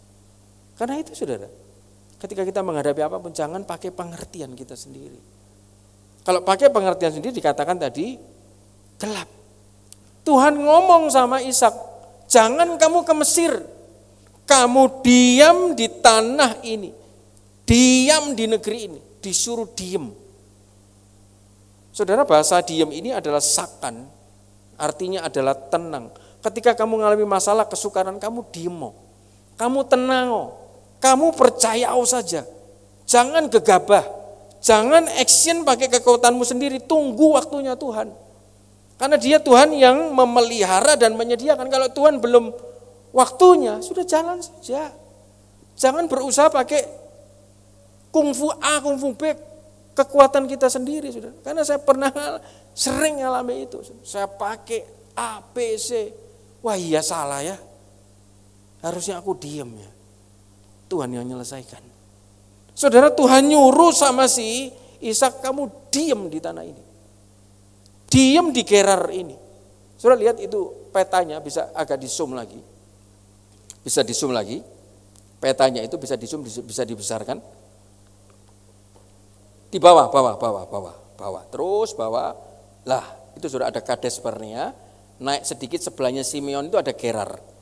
Karena itu saudara, ketika kita menghadapi apapun jangan pakai pengertian kita sendiri. Kalau pakai pengertian sendiri dikatakan tadi gelap. Tuhan ngomong sama Ishak, jangan kamu ke Mesir. Kamu diam di tanah ini. Diam di negeri ini. Disuruh diam. Saudara, bahasa diam ini adalah sakan. Artinya adalah tenang. Ketika kamu mengalami masalah, kesukaran, kamu diam. Kamu tenang, kamu percaya saja. Jangan gegabah, jangan action pakai kekuatanmu sendiri, tunggu waktunya Tuhan. Karena dia Tuhan yang memelihara dan menyediakan. Kalau Tuhan belum waktunya, sudah jalan saja. Jangan berusaha pakai kungfu A, kungfu B, kekuatan kita sendiri. Sudah. Karena saya pernah sering alami itu. Saya pakai A, B, C, wah iya salah ya. Harusnya aku diam ya. Tuhan yang menyelesaikan. Saudara, Tuhan nyuruh sama si Ishak, kamu diam di tanah ini. Diam di Gerar ini. Saudara lihat itu petanya, bisa agak di zoom lagi. Bisa di zoom lagi. Petanya itu bisa di zoom, bisa dibesarkan. Di bawah. Terus bawah. Lah, itu sudah ada Kades Barnea. Naik sedikit sebelahnya Simeon itu ada Gerar.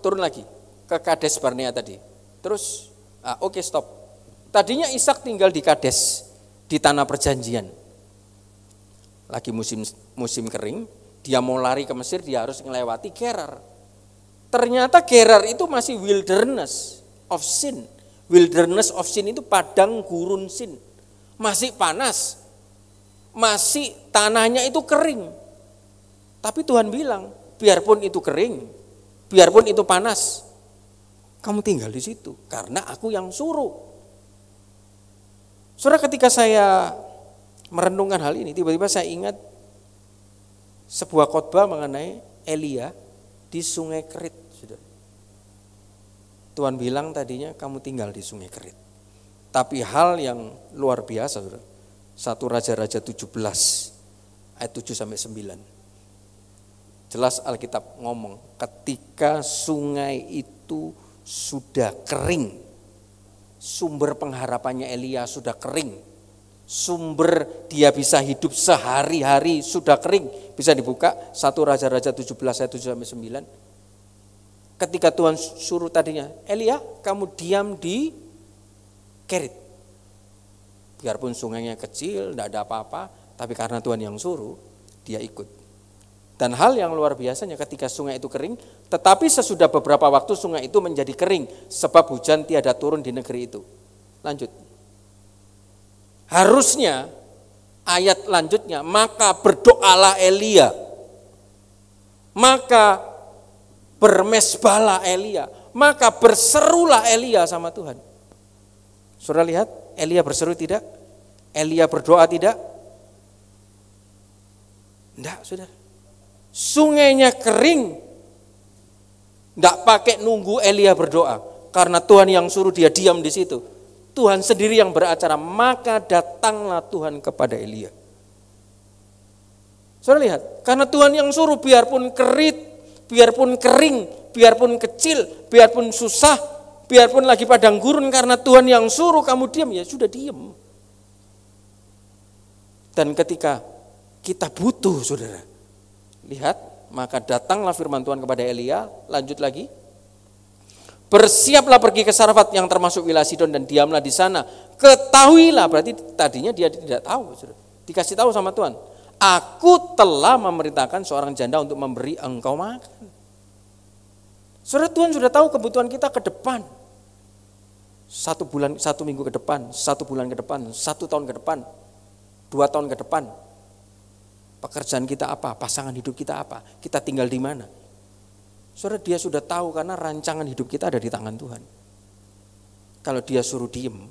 Turun lagi ke Kades Barnea tadi. Terus oke, stop. Tadinya Ishak tinggal di Kades, di tanah perjanjian. Lagi musim kering, dia mau lari ke Mesir, dia harus melewati Gerar. Ternyata Gerar itu masih wilderness of sin. Wilderness of sin itu padang gurun sin. Masih panas. Masih tanahnya itu kering. Tapi Tuhan bilang, biarpun itu kering, biarpun itu panas, kamu tinggal di situ karena aku yang suruh. Saudara, ketika saya merenungkan hal ini, tiba-tiba saya ingat sebuah khotbah mengenai Elia di Sungai Kerit. Tuhan bilang tadinya kamu tinggal di Sungai Kerit. Tapi hal yang luar biasa, saudara. 1 Raja-Raja 17 ayat 7 sampai 9. Jelas Alkitab ngomong, ketika sungai itu sudah kering, sumber pengharapannya Elia sudah kering, sumber dia bisa hidup sehari-hari sudah kering. Bisa dibuka 1 Raja-Raja 17 ayat 7 sampai 9. Ketika Tuhan suruh tadinya, Elia kamu diam di Kerit. Biarpun sungainya kecil, tidak ada apa-apa, tapi karena Tuhan yang suruh, dia ikut. Dan hal yang luar biasanya ketika sungai itu kering, tetapi sesudah beberapa waktu sungai itu menjadi kering, sebab hujan tiada turun di negeri itu. Lanjut. Harusnya ayat lanjutnya, maka berdoalah Elia, maka bermesbahlah Elia, maka berserulah Elia sama Tuhan. Saudara lihat, Elia berseru tidak? Elia berdoa tidak? Tidak, saudara. Sungainya kering, tidak pakai nunggu Elia berdoa, karena Tuhan yang suruh dia diam di situ. Tuhan sendiri yang beracara, maka datanglah Tuhan kepada Elia. Saudara lihat, karena Tuhan yang suruh, biarpun kerit, biarpun kering, biarpun kecil, biarpun susah, biarpun lagi padang gurun, karena Tuhan yang suruh kamu diam, ya sudah diam. Dan ketika kita butuh, saudara, lihat, maka datanglah firman Tuhan kepada Elia, lanjut lagi. Bersiaplah pergi ke Sarfat yang termasuk wilayah Sidon dan diamlah di sana. Ketahuilah, berarti tadinya dia tidak tahu, saudara. Dikasih tahu sama Tuhan. Aku telah memerintahkan seorang janda untuk memberi engkau makan. Saudara, Tuhan sudah tahu kebutuhan kita ke depan. 1 minggu ke depan, 1 bulan ke depan, 1 tahun ke depan, 2 tahun ke depan. Pekerjaan kita apa, pasangan hidup kita apa, kita tinggal di mana. Saudara, dia sudah tahu karena rancangan hidup kita ada di tangan Tuhan. Kalau dia suruh diem,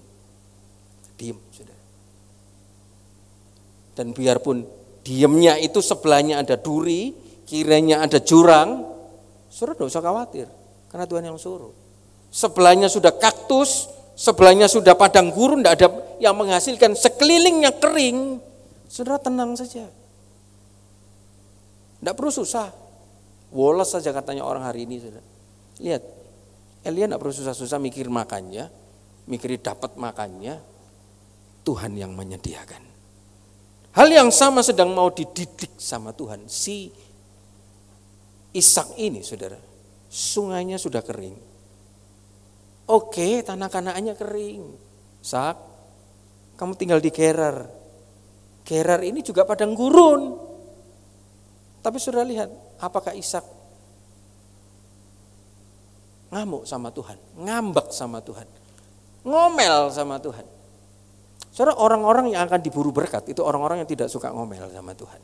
saudara. Dan biarpun diemnya itu sebelahnya ada duri, kiranya ada jurang, saudara tidak usah khawatir, karena Tuhan yang suruh. Sebelahnya sudah kaktus, sebelahnya sudah padang gurun, tidak ada yang menghasilkan, sekelilingnya kering, saudara tenang saja. Tidak perlu susah, woles saja katanya orang hari ini. Saudara. Lihat, Elia tidak perlu susah-susah mikir makannya, mikirin dapat makannya, Tuhan yang menyediakan. Hal yang sama sedang mau dididik sama Tuhan. Si Ishak ini, saudara, sungainya sudah kering. Oke, tanah Kanaannya kering. Ishak, kamu tinggal di Gerar. Gerar ini juga padang gurun. Tapi saudara lihat, apakah Ishak ngamuk sama Tuhan, ngambek sama Tuhan, ngomel sama Tuhan? Saudara, orang-orang yang akan diburu berkat itu orang-orang yang tidak suka ngomel sama Tuhan.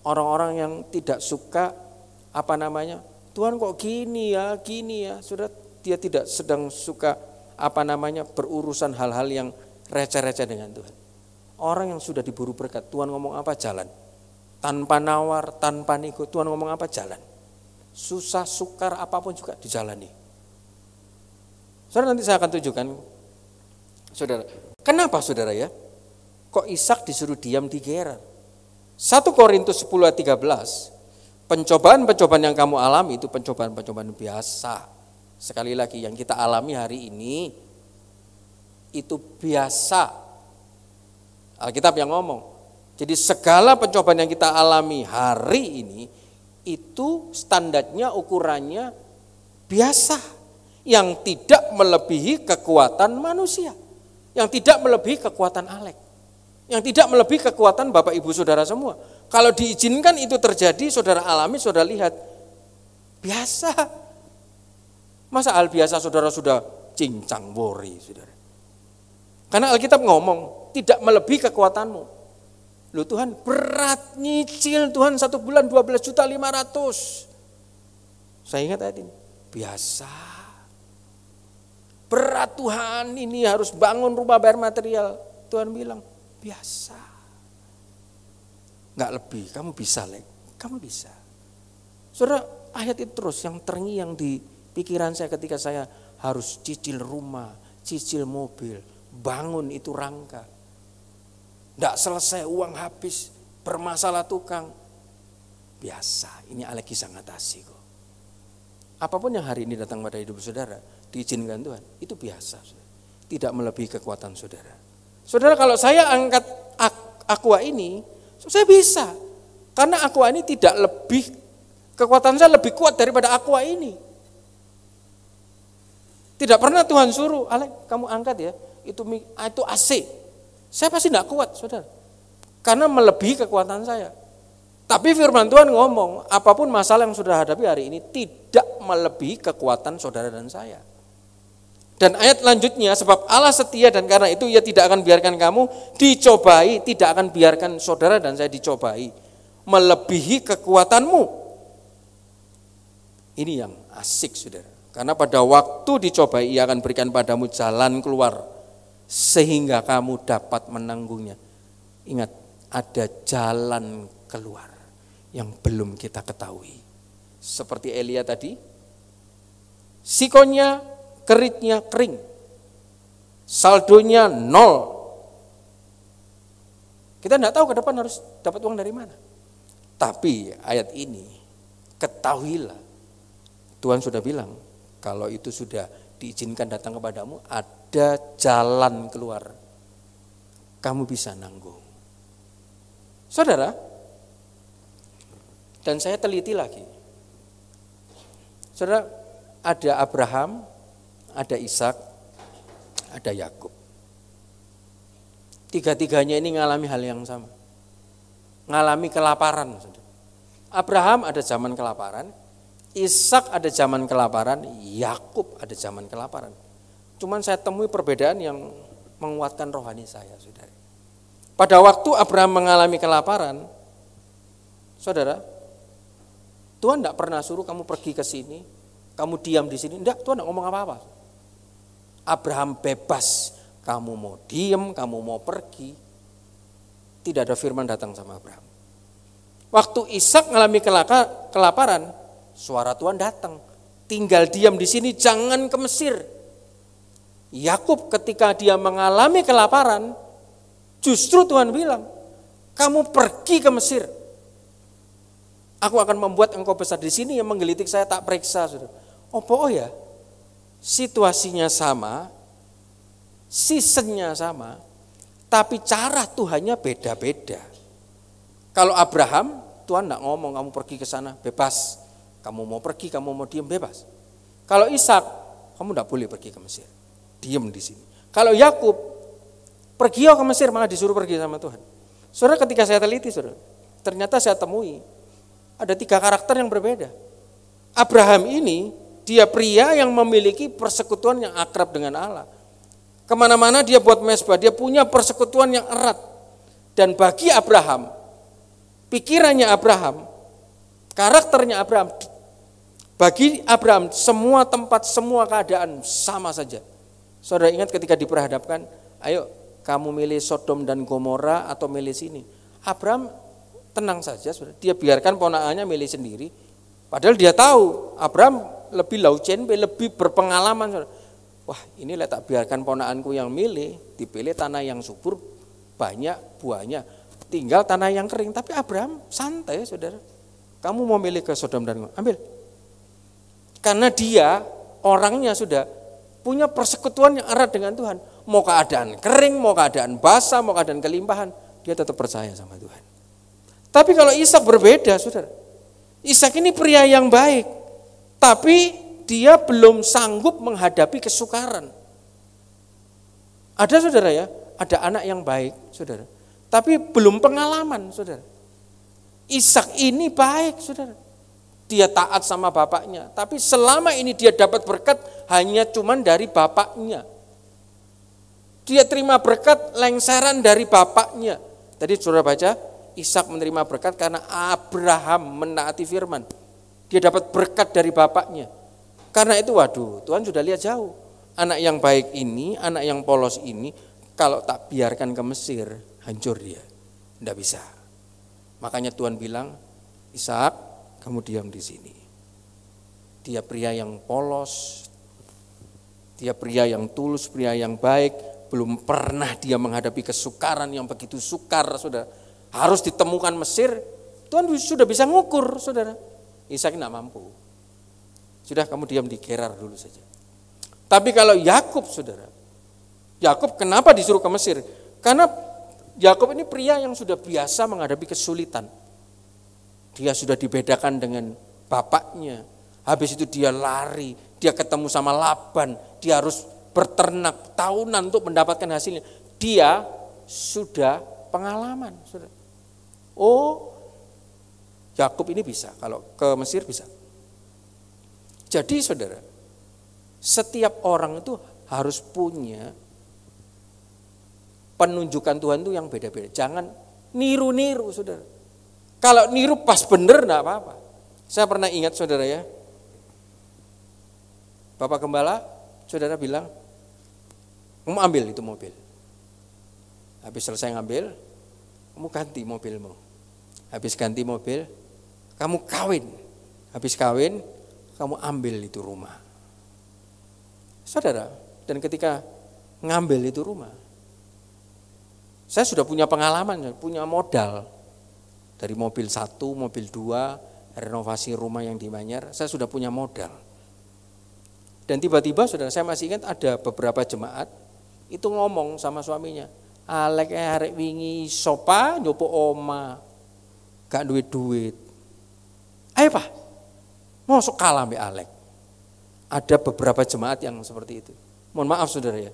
Orang-orang yang tidak suka Tuhan kok gini ya. Saudara, dia tidak sedang suka berurusan hal-hal yang receh-receh dengan Tuhan. Orang yang sudah diburu berkat, Tuhan ngomong apa jalan. Tanpa nawar, tanpa nego, Tuhan ngomong apa jalan. Susah, sukar, apapun juga dijalani. Saudara, nanti saya akan tunjukkan, saudara. Kenapa saudara ya? Kok Ishak disuruh diam di Gerar? 1 Korintus 10 ayat 13, pencobaan-pencobaan yang kamu alami itu pencobaan-pencobaan biasa. Sekali lagi, yang kita alami hari ini itu biasa. Alkitab yang ngomong. Jadi segala pencobaan yang kita alami hari ini itu standarnya, ukurannya biasa, yang tidak melebihi kekuatan manusia, yang tidak melebihi kekuatan Alek, yang tidak melebihi kekuatan Bapak Ibu Saudara semua. Kalau diizinkan itu terjadi, saudara alami, saudara lihat, biasa. Masa hal biasa saudara sudah cincang wori, saudara? Karena Alkitab ngomong tidak melebihi kekuatanmu. Loh Tuhan, berat nyicil Tuhan 1 bulan 12.500.000. Saya ingat ayat ini, biasa. Berat Tuhan, ini harus bangun rumah bayar material. Tuhan bilang, biasa. Enggak lebih, kamu bisa, kamu bisa. Saudara, ayat itu terus yang terngiang di pikiran saya ketika saya harus cicil rumah, cicil mobil, bangun itu rangka. Tidak selesai, uang habis, bermasalah tukang. Biasa, ini Alek kisah ngatasi kok. Apapun yang hari ini datang pada hidup saudara, diizinkan Tuhan, itu biasa. Tidak melebihi kekuatan saudara. Saudara, kalau saya angkat aqua ini, saya bisa. Karena aqua ini tidak lebih, kekuatan saya lebih kuat daripada aqua ini. Tidak pernah Tuhan suruh, Alek kamu angkat ya, itu AC. Saya pasti tidak kuat, saudara. Karena melebihi kekuatan saya. Tapi firman Tuhan ngomong, apapun masalah yang saudara hadapi hari ini tidak melebihi kekuatan saudara dan saya. Dan ayat lanjutnya, sebab Allah setia dan karena itu ia tidak akan biarkan kamu dicobai, tidak akan biarkan saudara dan saya dicobai melebihi kekuatanmu. Ini yang asik, saudara. Karena pada waktu dicobai ia akan berikan padamu jalan keluar sehingga kamu dapat menanggungnya. Ingat, ada jalan keluar yang belum kita ketahui. Seperti Elia tadi, sikonnya, keritnya kering, saldonya 0. Kita tidak tahu ke depan harus dapat uang dari mana. Tapi ayat ini, ketahuilah, Tuhan sudah bilang, kalau itu sudah diizinkan datang kepadamu, ada jalan keluar. Kamu bisa nanggung. Saudara, dan saya teliti lagi. Saudara, ada Abraham, ada Ishak, ada Yakub. Tiga-tiganya ini ngalami hal yang sama. Ngalami kelaparan. Saudara. Abraham ada zaman kelaparan, Ishak ada zaman kelaparan, Yakub ada zaman kelaparan. Cuman saya temui perbedaan yang menguatkan rohani saya, saudara. Pada waktu Abraham mengalami kelaparan, saudara, Tuhan tidak pernah suruh kamu pergi ke sini, kamu diam di sini. Enggak, Tuhan tidak ngomong apa-apa. Abraham bebas, kamu mau diam, kamu mau pergi. Tidak ada firman datang sama Abraham. Waktu Ishak mengalami kelaparan, suara Tuhan datang. Tinggal diam di sini, jangan ke Mesir. Yakub ketika dia mengalami kelaparan, justru Tuhan bilang, kamu pergi ke Mesir. Aku akan membuat engkau besar. Di sini yang menggelitik saya tak periksa. Oh ya, situasinya sama, seasonnya sama, tapi cara Tuhannya beda-beda. Kalau Abraham, Tuhan tidak ngomong kamu pergi ke sana, bebas. Kamu mau pergi, kamu mau diam, bebas. Kalau Ishak, kamu tidak boleh pergi ke Mesir, diam di sini. Kalau Yakub, pergi ke Mesir, malah disuruh pergi sama Tuhan. Saudara, ketika saya teliti, saudara, ternyata saya temui ada 3 karakter yang berbeda. Abraham ini, dia pria yang memiliki persekutuan yang akrab dengan Allah. Kemana-mana dia buat mezbah, dia punya persekutuan yang erat. Dan bagi Abraham, pikirannya Abraham, karakternya Abraham, bagi Abraham semua tempat, semua keadaan sama saja. Saudara ingat ketika diperhadapkan, ayo kamu milih Sodom dan Gomora atau milih sini. Abraham tenang saja, saudara. Dia biarkan ponakannya milih sendiri. Padahal dia tahu Abraham lebih laucen, lebih berpengalaman. Saudara. Wah, ini tak biarkan ponakanku yang milih, dipilih tanah yang subur, banyak buahnya. Tinggal tanah yang kering, tapi Abraham santai, saudara. Kamu mau milih ke Sodom dan Gomora, ambil. Karena dia orangnya sudah punya persekutuan yang erat dengan Tuhan. Mau keadaan kering, mau keadaan basah, mau keadaan kelimpahan, dia tetap percaya sama Tuhan. Tapi kalau Ishak berbeda, saudara. Ishak ini pria yang baik, tapi dia belum sanggup menghadapi kesukaran. Ada saudara ya, ada anak yang baik, saudara. Tapi belum pengalaman, saudara. Ishak ini baik, saudara. Dia taat sama bapaknya. Tapi selama ini dia dapat berkat hanya cuman dari bapaknya. Dia terima berkat lengseran dari bapaknya. Tadi saudara baca, Ishak menerima berkat karena Abraham menaati firman. Dia dapat berkat dari bapaknya. Karena itu waduh, Tuhan sudah lihat jauh. Anak yang baik ini, anak yang polos ini, kalau tak biarkan ke Mesir, hancur dia, tidak bisa. Makanya Tuhan bilang, Ishak, kamu diam di sini. Dia pria yang polos, dia pria yang tulus, pria yang baik, belum pernah dia menghadapi kesukaran yang begitu sukar, saudara. Harus ditemukan Mesir, Tuhan sudah bisa ngukur, saudara. Ishak tidak mampu. Sudah kamu diam di Gerar dulu saja. Tapi kalau Yakub, saudara, Yakub kenapa disuruh ke Mesir? Karena Yakub ini pria yang sudah biasa menghadapi kesulitan. Dia sudah dibedakan dengan bapaknya. Habis itu dia lari, dia ketemu sama Laban, dia harus berternak tahunan untuk mendapatkan hasilnya. Dia sudah pengalaman. Oh, Yakub ini bisa, kalau ke Mesir bisa. Jadi saudara, setiap orang itu harus punya penunjukan Tuhan itu yang beda-beda. Jangan niru-niru, saudara. Kalau niru pas bener enggak apa-apa. Saya pernah ingat, saudara ya. Bapak Gembala, saudara bilang, kamu ambil itu mobil. Habis selesai ngambil, kamu ganti mobilmu. Habis ganti mobil, kamu kawin. Habis kawin, kamu ambil itu rumah. Saudara, dan ketika ngambil itu rumah, saya sudah punya pengalaman, punya modal. Dari mobil 1, mobil 2, renovasi rumah yang di Manyar, saya sudah punya modal. Dan tiba-tiba saudara, saya masih ingat ada beberapa jemaat, itu ngomong sama suaminya, Alek arek wingi sopa nyopo oma, gak duit-duit. Ayo Pak, mau sok kalah mbak Alek. Ada beberapa jemaat yang seperti itu. Mohon maaf saudara ya,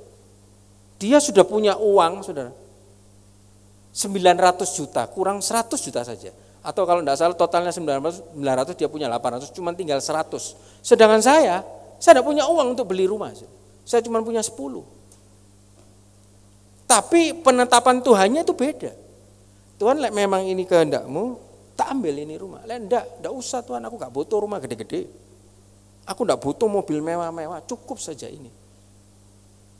dia sudah punya uang saudara, 900 juta, kurang 100 juta saja. Atau kalau tidak salah totalnya 900, dia punya 800, cuma tinggal 100. Sedangkan saya tidak punya uang untuk beli rumah. saya cuma punya 10. Tapi penetapan Tuhannya itu beda. Tuhan, memang ini kehendakmu, tak ambil ini rumah. Enggak usah Tuhan, aku gak butuh rumah gede-gede. Aku gak butuh mobil mewah-mewah, cukup saja ini.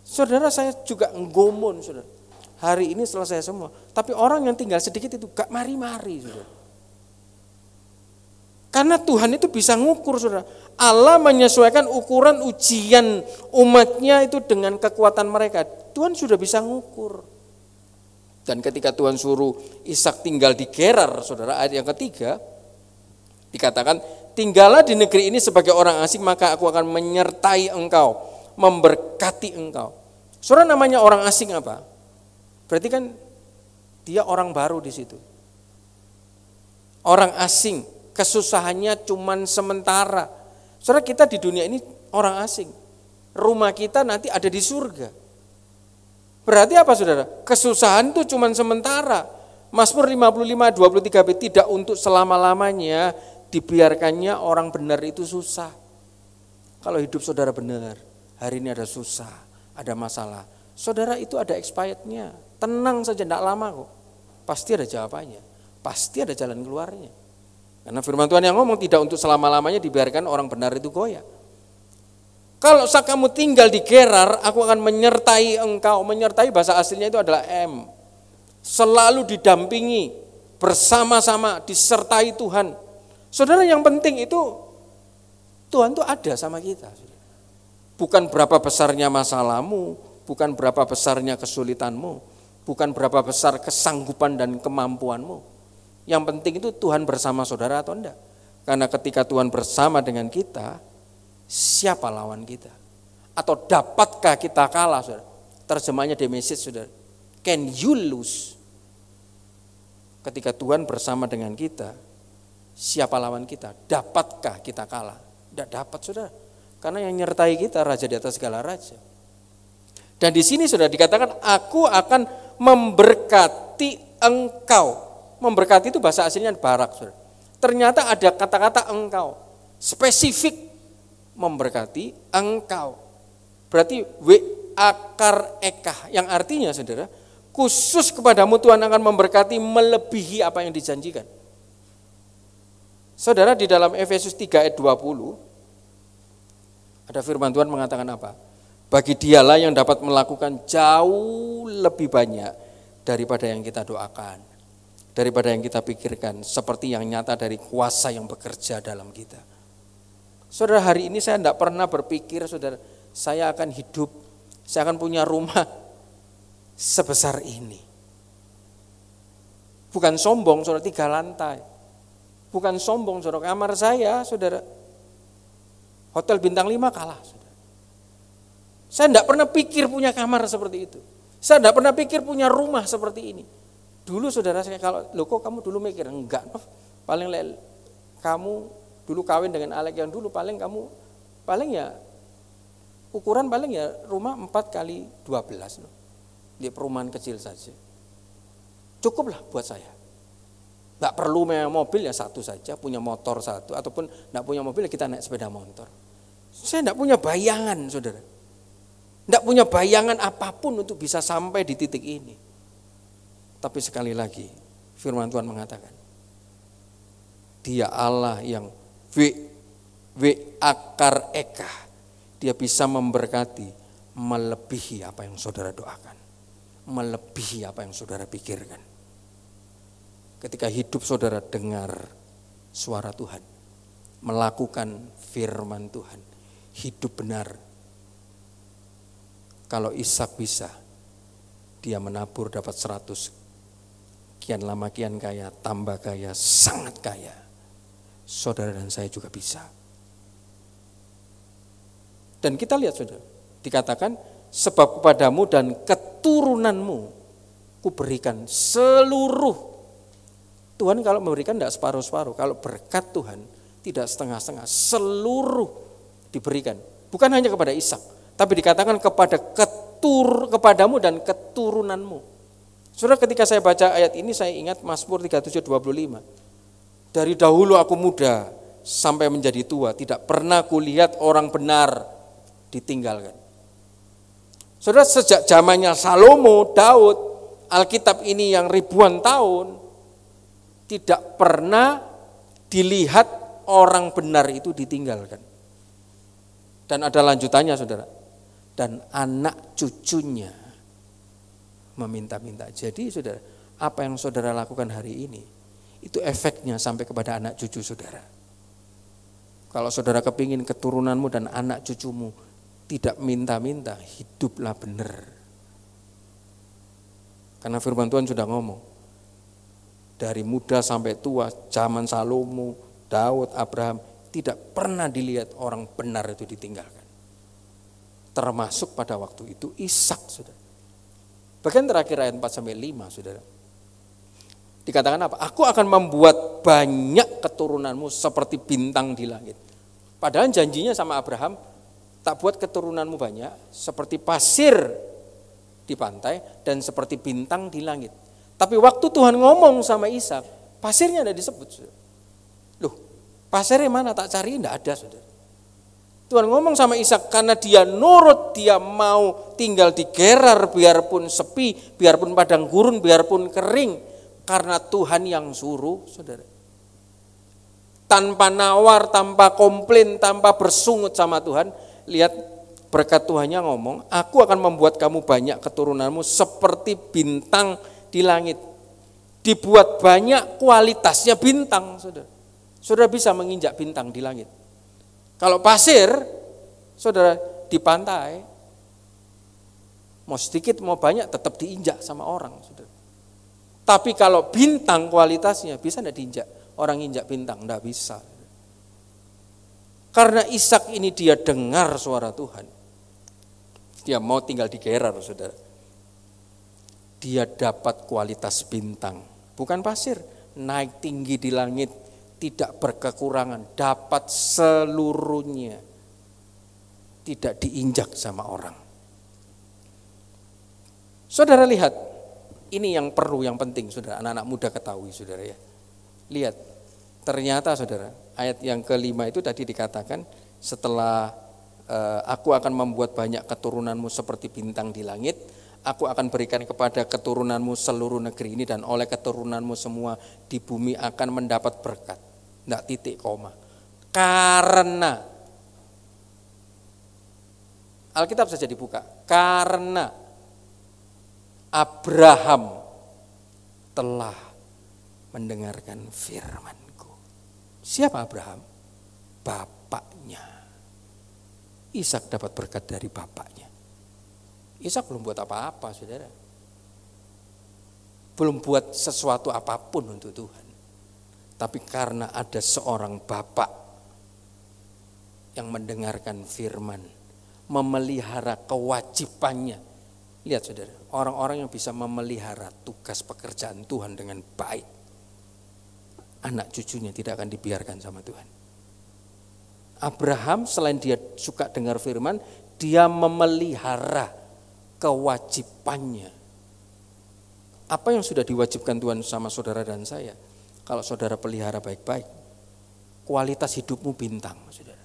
Saudara, saya juga nggomon, saudara. Hari ini selesai semua. Tapi orang yang tinggal sedikit itu gak mari-mari, saudara. Karena Tuhan itu bisa ngukur, saudara. Allah menyesuaikan ukuran ujian umatnya itu dengan kekuatan mereka. Tuhan sudah bisa ngukur. Dan ketika Tuhan suruh Ishak tinggal di Gerar, saudara, ayat yang ketiga, dikatakan, tinggallah di negeri ini sebagai orang asing, maka aku akan menyertai engkau, memberkati engkau. Saudara, namanya orang asing apa? Berarti kan dia orang baru di situ. Orang asing, kesusahannya cuman sementara. Saudara, kita di dunia ini orang asing. Rumah kita nanti ada di surga. Berarti apa, saudara? Kesusahan itu cuman sementara. Mazmur 55:23b, tidak untuk selama-lamanya dibiarkannya orang benar itu susah. Kalau hidup saudara benar, hari ini ada susah, ada masalah, saudara, itu ada expirednya. Tenang saja, tidak lama kok. Pasti ada jawabannya, pasti ada jalan keluarnya. Karena firman Tuhan yang ngomong tidak untuk selama-lamanya dibiarkan orang benar itu goyah. Kalau kamu tinggal di Gerar, aku akan menyertai engkau. Menyertai bahasa aslinya itu adalah M. Selalu didampingi, bersama-sama, disertai Tuhan. Saudara, yang penting itu Tuhan itu ada sama kita. Bukan berapa besarnya masalahmu, bukan berapa besarnya kesulitanmu, bukan berapa besar kesanggupan dan kemampuanmu. Yang penting itu Tuhan bersama saudara atau enggak. Karena ketika Tuhan bersama dengan kita, siapa lawan kita? Atau dapatkah kita kalah, saudara? Terjemahnya The Message, saudara. Can you lose? Ketika Tuhan bersama dengan kita, siapa lawan kita? Dapatkah kita kalah? Tidak dapat, saudara. Karena yang nyertai kita raja di atas segala raja. Dan di sini sudah dikatakan, aku akan memberkati engkau. Memberkati itu bahasa aslinya barak, saudara. Ternyata ada kata-kata engkau. Spesifik memberkati engkau. Berarti akar ekah, yang artinya, saudara, khusus kepadamu Tuhan akan memberkati melebihi apa yang dijanjikan. Saudara, di dalam Efesus 3 ayat 20 ada firman Tuhan mengatakan apa? Bagi dialah yang dapat melakukan jauh lebih banyak daripada yang kita doakan, daripada yang kita pikirkan, seperti yang nyata dari kuasa yang bekerja dalam kita. Saudara, hari ini saya tidak pernah berpikir, saudara, saya akan hidup, saya akan punya rumah sebesar ini. Bukan sombong, saudara, 3 lantai. Bukan sombong, saudara, kamar saya, saudara, hotel bintang 5 kalah, saudara. Saya tidak pernah pikir punya kamar seperti itu. Saya tidak pernah pikir punya rumah seperti ini. Dulu, saudara, saya kalau, loh kok kamu dulu mikir? Enggak, paling kamu dulu kawin dengan Alek yang dulu, paling ya ukuran paling ya rumah 4x12 loh. Di perumahan kecil saja. Cukuplah buat saya. Enggak perlu mobil ya satu saja, punya motor satu, ataupun enggak punya mobil ya kita naik sepeda motor. Saya enggak punya bayangan, saudara. Enggak punya bayangan apapun untuk bisa sampai di titik ini. Tapi sekali lagi firman Tuhan mengatakan, Dia Allah yang akar ekah, Dia bisa memberkati melebihi apa yang saudara doakan, melebihi apa yang saudara pikirkan. Ketika hidup saudara dengar suara Tuhan, melakukan firman Tuhan, hidup benar. Kalau Ishak bisa, dia menabur dapat 100, kian lama kian kaya, tambah kaya, sangat kaya. Saudara dan saya juga bisa. Dan kita lihat, saudara, dikatakan, sebab kepadamu dan keturunanmu kuberikan seluruh. Tuhan kalau memberikan tidak separuh-separuh, kalau berkat Tuhan tidak setengah-setengah, seluruh diberikan. Bukan hanya kepada Ishak, tapi dikatakan kepadamu dan keturunanmu. Saudara, ketika saya baca ayat ini saya ingat Mazmur 37:25. Dari dahulu aku muda sampai menjadi tua, tidak pernah kulihat orang benar ditinggalkan. Saudara, sejak zamannya Salomo, Daud, Alkitab ini yang ribuan tahun, tidak pernah dilihat orang benar itu ditinggalkan. Dan ada lanjutannya, saudara. Dan anak cucunya meminta-minta. Jadi saudara, apa yang saudara lakukan hari ini, itu efeknya sampai kepada anak cucu saudara. Kalau saudara kepingin keturunanmu dan anak cucumu tidak minta-minta, hiduplah benar. Karena firman Tuhan sudah ngomong, dari muda sampai tua, zaman Salomo, Daud, Abraham, tidak pernah dilihat orang benar itu ditinggalkan. Termasuk pada waktu itu Ishak, saudara. Bagian terakhir ayat 4-5, saudara. Dikatakan apa? Aku akan membuat banyak keturunanmu seperti bintang di langit. Padahal janjinya sama Abraham, tak buat keturunanmu banyak seperti pasir di pantai dan seperti bintang di langit. Tapi waktu Tuhan ngomong sama Ishak, pasirnya tidak disebut. Saudara. Loh, pasirnya mana? Tak cari, tidak ada, saudara. Tuhan ngomong sama Ishak karena dia nurut, dia mau tinggal di Gerar biarpun sepi, biarpun padang gurun, biarpun kering. Karena Tuhan yang suruh, saudara. Tanpa nawar, tanpa komplain, tanpa bersungut sama Tuhan. Lihat berkat Tuhannya ngomong, aku akan membuat kamu banyak keturunanmu seperti bintang di langit. Dibuat banyak, kualitasnya bintang, saudara. Saudara bisa menginjak bintang di langit. Kalau pasir, saudara, di pantai, mau sedikit mau banyak tetap diinjak sama orang, saudara. Tapi kalau bintang kualitasnya bisa tidak diinjak? Orang injak bintang, tidak bisa. Karena Ishak ini dia dengar suara Tuhan. Dia mau tinggal di Gerar, saudara. Dia dapat kualitas bintang, bukan pasir. Naik tinggi di langit, tidak berkekurangan, dapat seluruhnya. Tidak diinjak sama orang. Saudara lihat, ini yang perlu, yang penting, saudara, anak-anak muda ketahui, saudara ya. Lihat, ternyata saudara, ayat yang kelima itu tadi dikatakan setelah aku akan membuat banyak keturunanmu seperti bintang di langit, aku akan berikan kepada keturunanmu seluruh negeri ini dan oleh keturunanmu semua di bumi akan mendapat berkat. Tidak titik koma. Karena Alkitab saja dibuka. Karena Abraham telah mendengarkan firman-Ku. Siapa Abraham? Bapaknya. Ishak dapat berkat dari bapaknya. Ishak belum buat apa-apa, saudara. Belum buat sesuatu apapun untuk Tuhan. Tapi karena ada seorang bapak yang mendengarkan firman, memelihara kewajibannya. Lihat saudara, orang-orang yang bisa memelihara tugas pekerjaan Tuhan dengan baik, anak cucunya tidak akan dibiarkan sama Tuhan. Abraham selain dia suka dengar firman, dia memelihara kewajibannya. Apa yang sudah diwajibkan Tuhan sama saudara dan saya? Kalau saudara pelihara baik-baik, kualitas hidupmu bintang, saudara.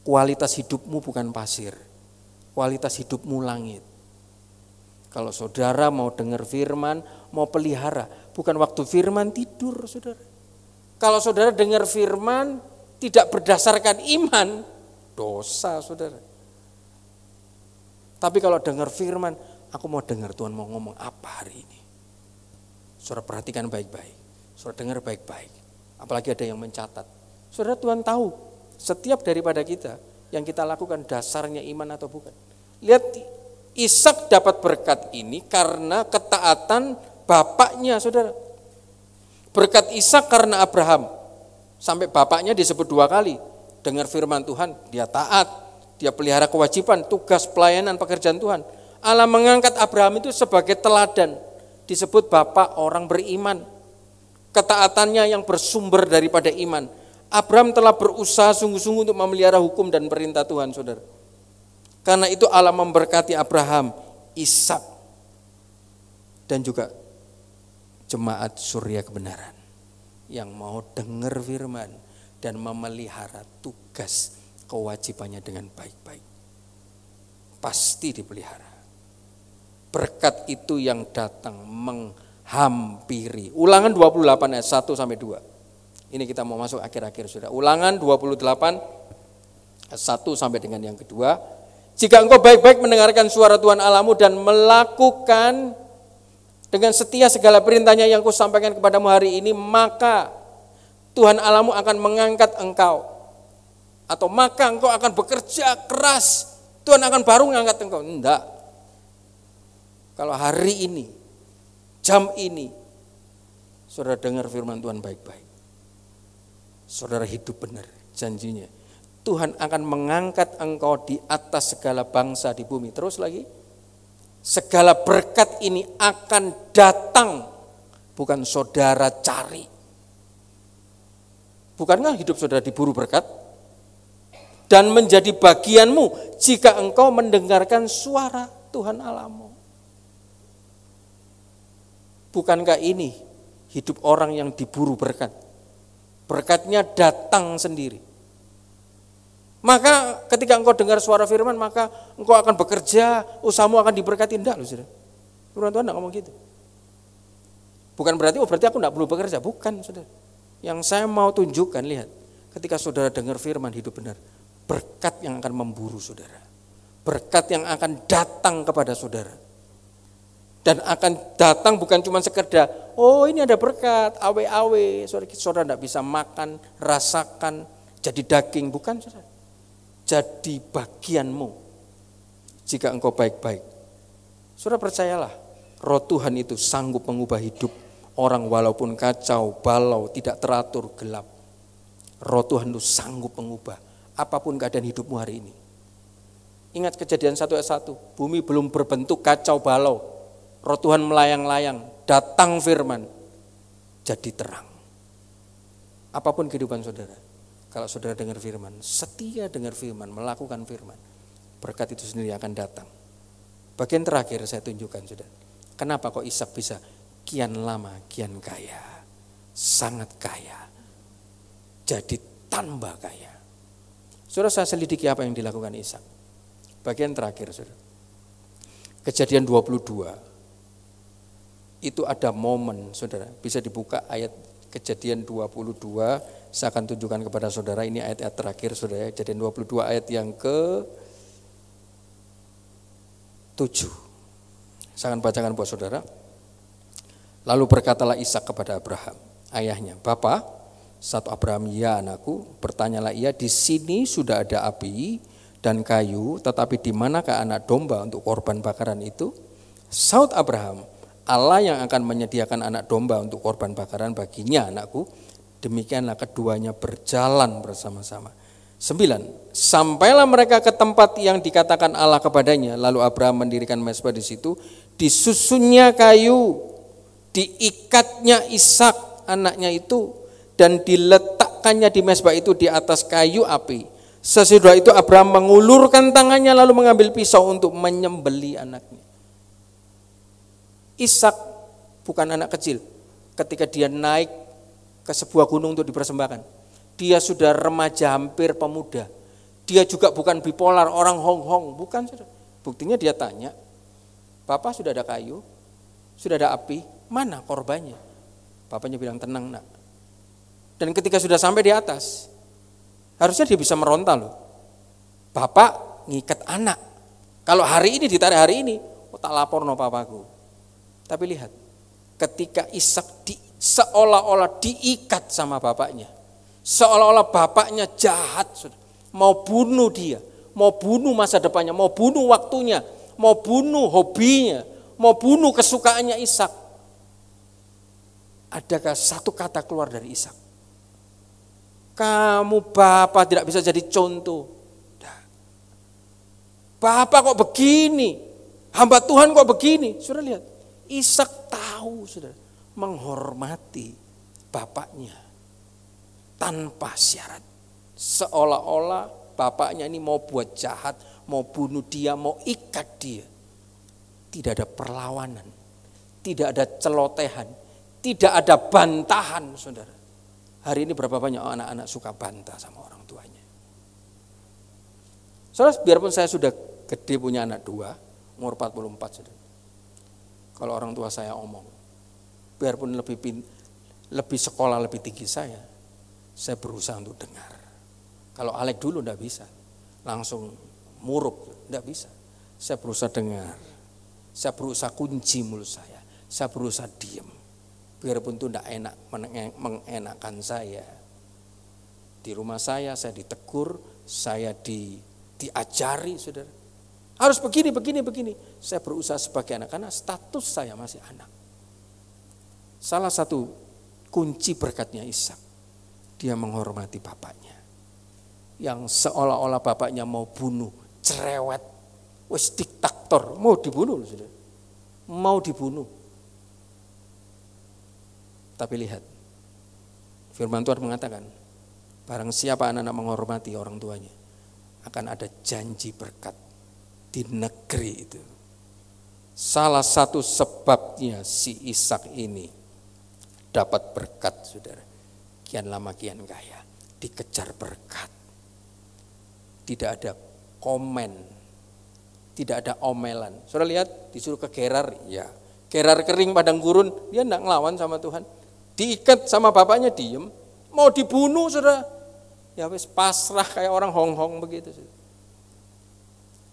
Kualitas hidupmu bukan pasir, kualitas hidupmu langit. Kalau saudara mau dengar firman, mau pelihara, bukan waktu firman tidur, saudara. Kalau saudara dengar firman tidak berdasarkan iman, dosa, saudara. Tapi kalau dengar firman, aku mau dengar Tuhan mau ngomong apa hari ini. Saudara perhatikan baik-baik, saudara dengar baik-baik. Apalagi ada yang mencatat. Saudara, Tuhan tahu setiap daripada kita yang kita lakukan dasarnya iman atau bukan. Lihat, Ishak dapat berkat ini karena ketaatan bapaknya, saudara. Berkat Ishak karena Abraham. Sampai bapaknya disebut 2 kali. Dengar firman Tuhan, dia taat. Dia pelihara kewajiban, tugas pelayanan pekerjaan Tuhan. Allah mengangkat Abraham itu sebagai teladan. Disebut bapak orang beriman. Ketaatannya yang bersumber daripada iman. Abraham telah berusaha sungguh-sungguh untuk memelihara hukum dan perintah Tuhan, saudara. Karena itu Allah memberkati Abraham, Ishak, dan juga jemaat surya kebenaran yang mau dengar firman dan memelihara tugas kewajibannya dengan baik-baik. Pasti dipelihara. berkat itu yang datang menghampiri. Ulangan 28 ayat 1 sampai 2. Ini kita mau masuk akhir-akhir sudah. Ulangan 28 ayat 1 sampai dengan yang kedua. Jika engkau baik-baik mendengarkan suara Tuhan Allahmu dan melakukan dengan setia segala perintahnya yang kusampaikan kepadamu hari ini, maka Tuhan Allahmu akan mengangkat engkau. Atau maka engkau akan bekerja keras, Tuhan akan baru mengangkat engkau. Enggak. Kalau hari ini, jam ini, saudara dengar firman Tuhan baik-baik, saudara hidup benar janjinya, Tuhan akan mengangkat engkau di atas segala bangsa di bumi. Terus lagi, segala berkat ini akan datang, bukan saudara cari. Bukankah hidup saudara diburu berkat? Dan menjadi bagianmu jika engkau mendengarkan suara Tuhan Allahmu. Bukankah ini hidup orang yang diburu berkat? Berkatnya datang sendiri. Maka ketika engkau dengar suara firman, maka engkau akan bekerja, usahamu akan diberkati. Enggak loh saudara. Firman Tuhan enggak ngomong gitu. Bukan berarti, berarti aku enggak perlu bekerja. Bukan saudara. Yang saya mau tunjukkan, lihat. Ketika saudara dengar firman hidup benar, berkat yang akan memburu saudara. Berkat yang akan datang kepada saudara. Dan akan datang bukan cuma sekedar, oh ini ada berkat, awe-awe. Saudara enggak bisa makan, rasakan, jadi daging. Bukan saudara. Jadi bagianmu jika engkau baik-baik. Saudara percayalah, roh Tuhan itu sanggup mengubah hidup orang walaupun kacau, balau, tidak teratur, gelap. Roh Tuhan itu sanggup mengubah apapun keadaan hidupmu hari ini. Ingat Kejadian 1 ayat 1, bumi belum berbentuk kacau balau. Roh Tuhan melayang-layang, datang firman, jadi terang. Apapun kehidupan saudara, kalau saudara dengar firman, setia dengar firman, melakukan firman, berkat itu sendiri akan datang. Bagian terakhir saya tunjukkan saudara, kenapa kok Ishak bisa kian lama kian kaya, sangat kaya, jadi tambah kaya. Saudara, saya selidiki apa yang dilakukan Ishak. Bagian terakhir saudara, Kejadian 22, itu ada momen saudara, bisa dibuka ayat Kejadian 22, saya akan tunjukkan kepada saudara, ini ayat-ayat terakhir saudara, Kejadian 22 ayat yang ke-7. Saya akan bacakan buat saudara. Lalu berkatalah Ishak kepada Abraham, ayahnya, Bapa. Satu Abraham, ya anakku. Bertanyalah ia, di sini sudah ada api dan kayu, tetapi di manakah anak domba untuk korban bakaran itu? Saud Abraham, Allah yang akan menyediakan anak domba untuk korban bakaran baginya anakku. Demikianlah keduanya berjalan bersama-sama. 9. Sampailah mereka ke tempat yang dikatakan Allah kepadanya. Lalu Abraham mendirikan mezbah di situ. Disusunnya kayu, diikatnya Ishak anaknya itu, dan diletakkannya di mezbah itu di atas kayu api. Sesudah itu Abraham mengulurkan tangannya lalu mengambil pisau untuk menyembelih anaknya. Ishak bukan anak kecil ketika dia naik ke sebuah gunung untuk dipersembahkan. Dia sudah remaja hampir pemuda. Dia juga bukan bipolar, orang hong-hong, bukan. Buktinya dia tanya, Bapak sudah ada kayu, sudah ada api, mana korbannya? Bapaknya bilang, tenang nak. Dan ketika sudah sampai di atas, harusnya dia bisa meronta loh. Bapak ngikat anak. Kalau hari ini ditarik hari ini, tak lapor no papaku. Tapi lihat, ketika Ishak seolah-olah diikat sama bapaknya, seolah-olah bapaknya jahat, mau bunuh dia, mau bunuh masa depannya, mau bunuh waktunya, mau bunuh hobinya, mau bunuh kesukaannya Ishak. Adakah satu kata keluar dari Ishak? Kamu bapak tidak bisa jadi contoh. Bapak kok begini, hamba Tuhan kok begini. Sudah lihat, Ishak tahu, saudara, menghormati bapaknya tanpa syarat. Seolah-olah bapaknya ini mau buat jahat, mau bunuh dia, mau ikat dia. Tidak ada perlawanan, tidak ada celotehan, tidak ada bantahan, saudara. Hari ini berapa banyak anak-anak suka bantah sama orang tuanya. Saudara, biarpun saya sudah gede punya anak 2, umur 44, saudara. kalau orang tua saya omong. Biarpun lebih sekolah lebih tinggi saya berusaha untuk dengar. Kalau Alek dulu enggak bisa, langsung muruk, enggak bisa. Saya berusaha dengar, saya berusaha kunci mulut saya berusaha diam. Biarpun itu enggak enak, mengenakan saya. Di rumah saya ditegur, saya diajari, saudara. Harus begini. Saya berusaha sebagai anak, karena status saya masih anak. Salah satu kunci berkatnya Ishak, dia menghormati bapaknya. Yang seolah-olah bapaknya mau bunuh, cerewet, wis diktator, mau dibunuh, saudara. Mau dibunuh. Tapi lihat, firman Tuhan mengatakan, barang siapa anak-anak menghormati orang tuanya, akan ada janji berkat di negeri itu. Salah satu sebabnya si Ishak ini dapat berkat, saudara. Kian lama kian kaya, dikejar berkat. Tidak ada komen, tidak ada omelan. Saudara lihat, disuruh ke Gerar, ya. Gerar kering padang gurun, dia enggak ngelawan sama Tuhan. Diikat sama bapaknya, diem. Mau dibunuh, saudara. Ya wis pasrah kayak orang honghong begitu. Saudara.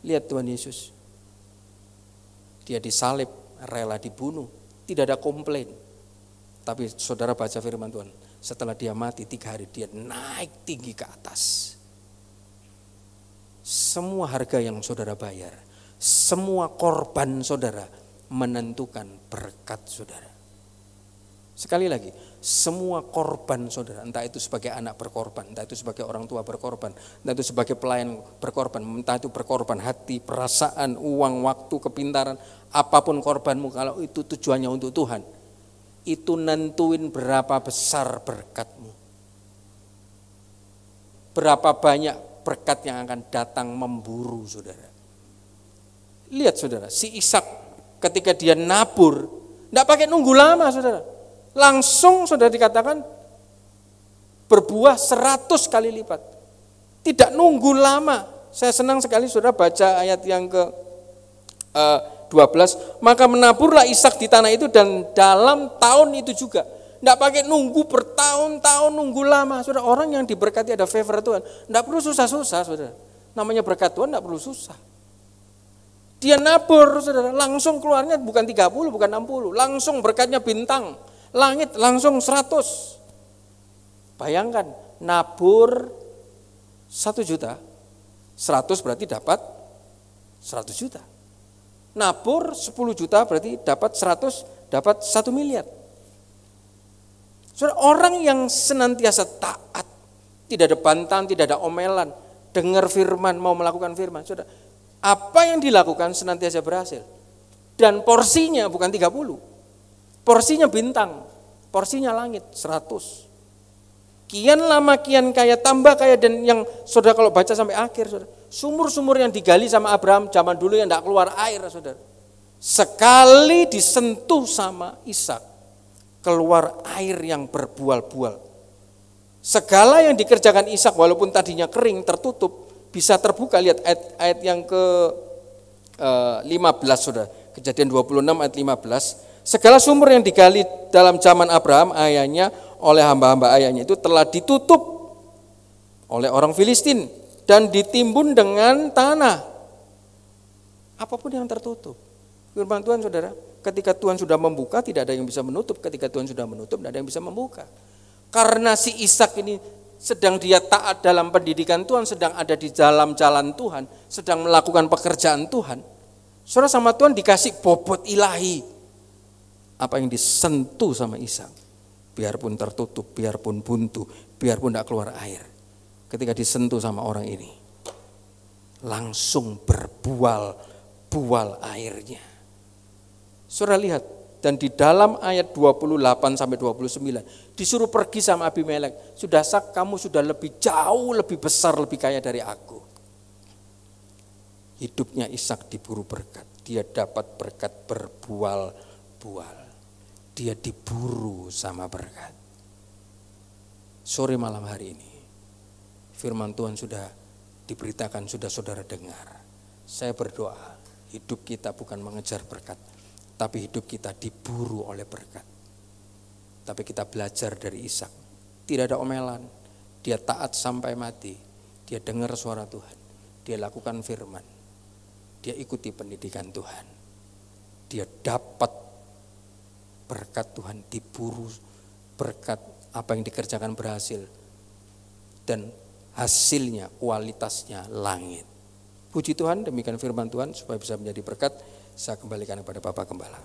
Lihat Tuhan Yesus. Dia disalib, rela dibunuh. Tidak ada komplain. Tapi saudara baca firman Tuhan, setelah dia mati 3 hari dia naik tinggi ke atas. Semua harga yang saudara bayar, semua korban saudara menentukan berkat saudara. Sekali lagi, semua korban saudara, entah itu sebagai anak berkorban, entah itu sebagai orang tua berkorban, entah itu sebagai pelayan berkorban, entah itu berkorban hati, perasaan, uang, waktu, kepintaran, apapun korbanmu, kalau itu tujuannya untuk Tuhan, itu nentuin berapa besar berkatmu. Berapa banyak berkat yang akan datang memburu saudara. Lihat saudara, si Ishak ketika dia nabur, enggak pakai nunggu lama saudara. Langsung saudara dikatakan berbuah 100 kali lipat. Tidak nunggu lama. Saya senang sekali saudara baca ayat yang ke 12, maka menaburlah Ishak di tanah itu dan dalam tahun itu juga. Enggak pakai nunggu bertahun-tahun, nunggu lama. Saudara, orang yang diberkati ada favor Tuhan, enggak perlu susah-susah, saudara. Namanya berkat Tuhan enggak perlu susah. Dia nabur, saudara, langsung keluarnya bukan 30, bukan 60, langsung berkatnya bintang, langit langsung 100. Bayangkan, nabur 1 juta, 100 berarti dapat 100 juta. Nabur 10 juta berarti dapat 100, dapat 1 miliar. Saudara, orang yang senantiasa taat, tidak ada bantahan, tidak ada omelan, dengar firman, mau melakukan firman, saudara, apa yang dilakukan senantiasa berhasil. Dan porsinya bukan 30, porsinya bintang, porsinya langit 100. Kian lama kian kaya, tambah kaya, dan yang saudara kalau baca sampai akhir, saudara, sumur-sumur yang digali sama Abraham zaman dulu yang tidak keluar air, saudara, sekali disentuh sama Ishak, keluar air yang berbual-bual. Segala yang dikerjakan Ishak walaupun tadinya kering, tertutup, bisa terbuka. Lihat ayat yang ke 15 saudara, Kejadian 26 ayat 15. Segala sumur yang digali dalam zaman Abraham ayahnya oleh hamba-hamba ayahnya itu telah ditutup oleh orang Filistin dan ditimbun dengan tanah. Apapun yang tertutup. Firman Tuhan saudara, ketika Tuhan sudah membuka tidak ada yang bisa menutup, ketika Tuhan sudah menutup tidak ada yang bisa membuka. Karena si Ishak ini sedang dia taat dalam pendidikan Tuhan, sedang ada di dalam jalan Tuhan, sedang melakukan pekerjaan Tuhan. Saudara, sama Tuhan dikasih bobot ilahi. Apa yang disentuh sama Ishak, biarpun tertutup, biarpun buntu, biarpun tidak keluar air, ketika disentuh sama orang ini, langsung berbual-bual airnya. Saudara lihat, dan di dalam ayat 28 sampai 29 disuruh pergi sama Abimelek. Sudah sak, kamu sudah lebih jauh, lebih besar, lebih kaya dari aku. Hidupnya Ishak diburu berkat. Dia dapat berkat berbual-bual. Dia diburu sama berkat. Sore malam hari ini firman Tuhan sudah diberitakan, sudah saudara dengar. Saya berdoa hidup kita bukan mengejar berkat, tapi hidup kita diburu oleh berkat. Tapi kita belajar dari Ishak, tidak ada omelan, dia taat sampai mati, dia dengar suara Tuhan, dia lakukan firman, dia ikuti pendidikan Tuhan, dia dapat berkat Tuhan, diburu berkat apa yang dikerjakan berhasil, dan hasilnya, kualitasnya langit. Puji Tuhan, demikian firman Tuhan, supaya bisa menjadi berkat. Saya kembalikan kepada Bapak Gembala.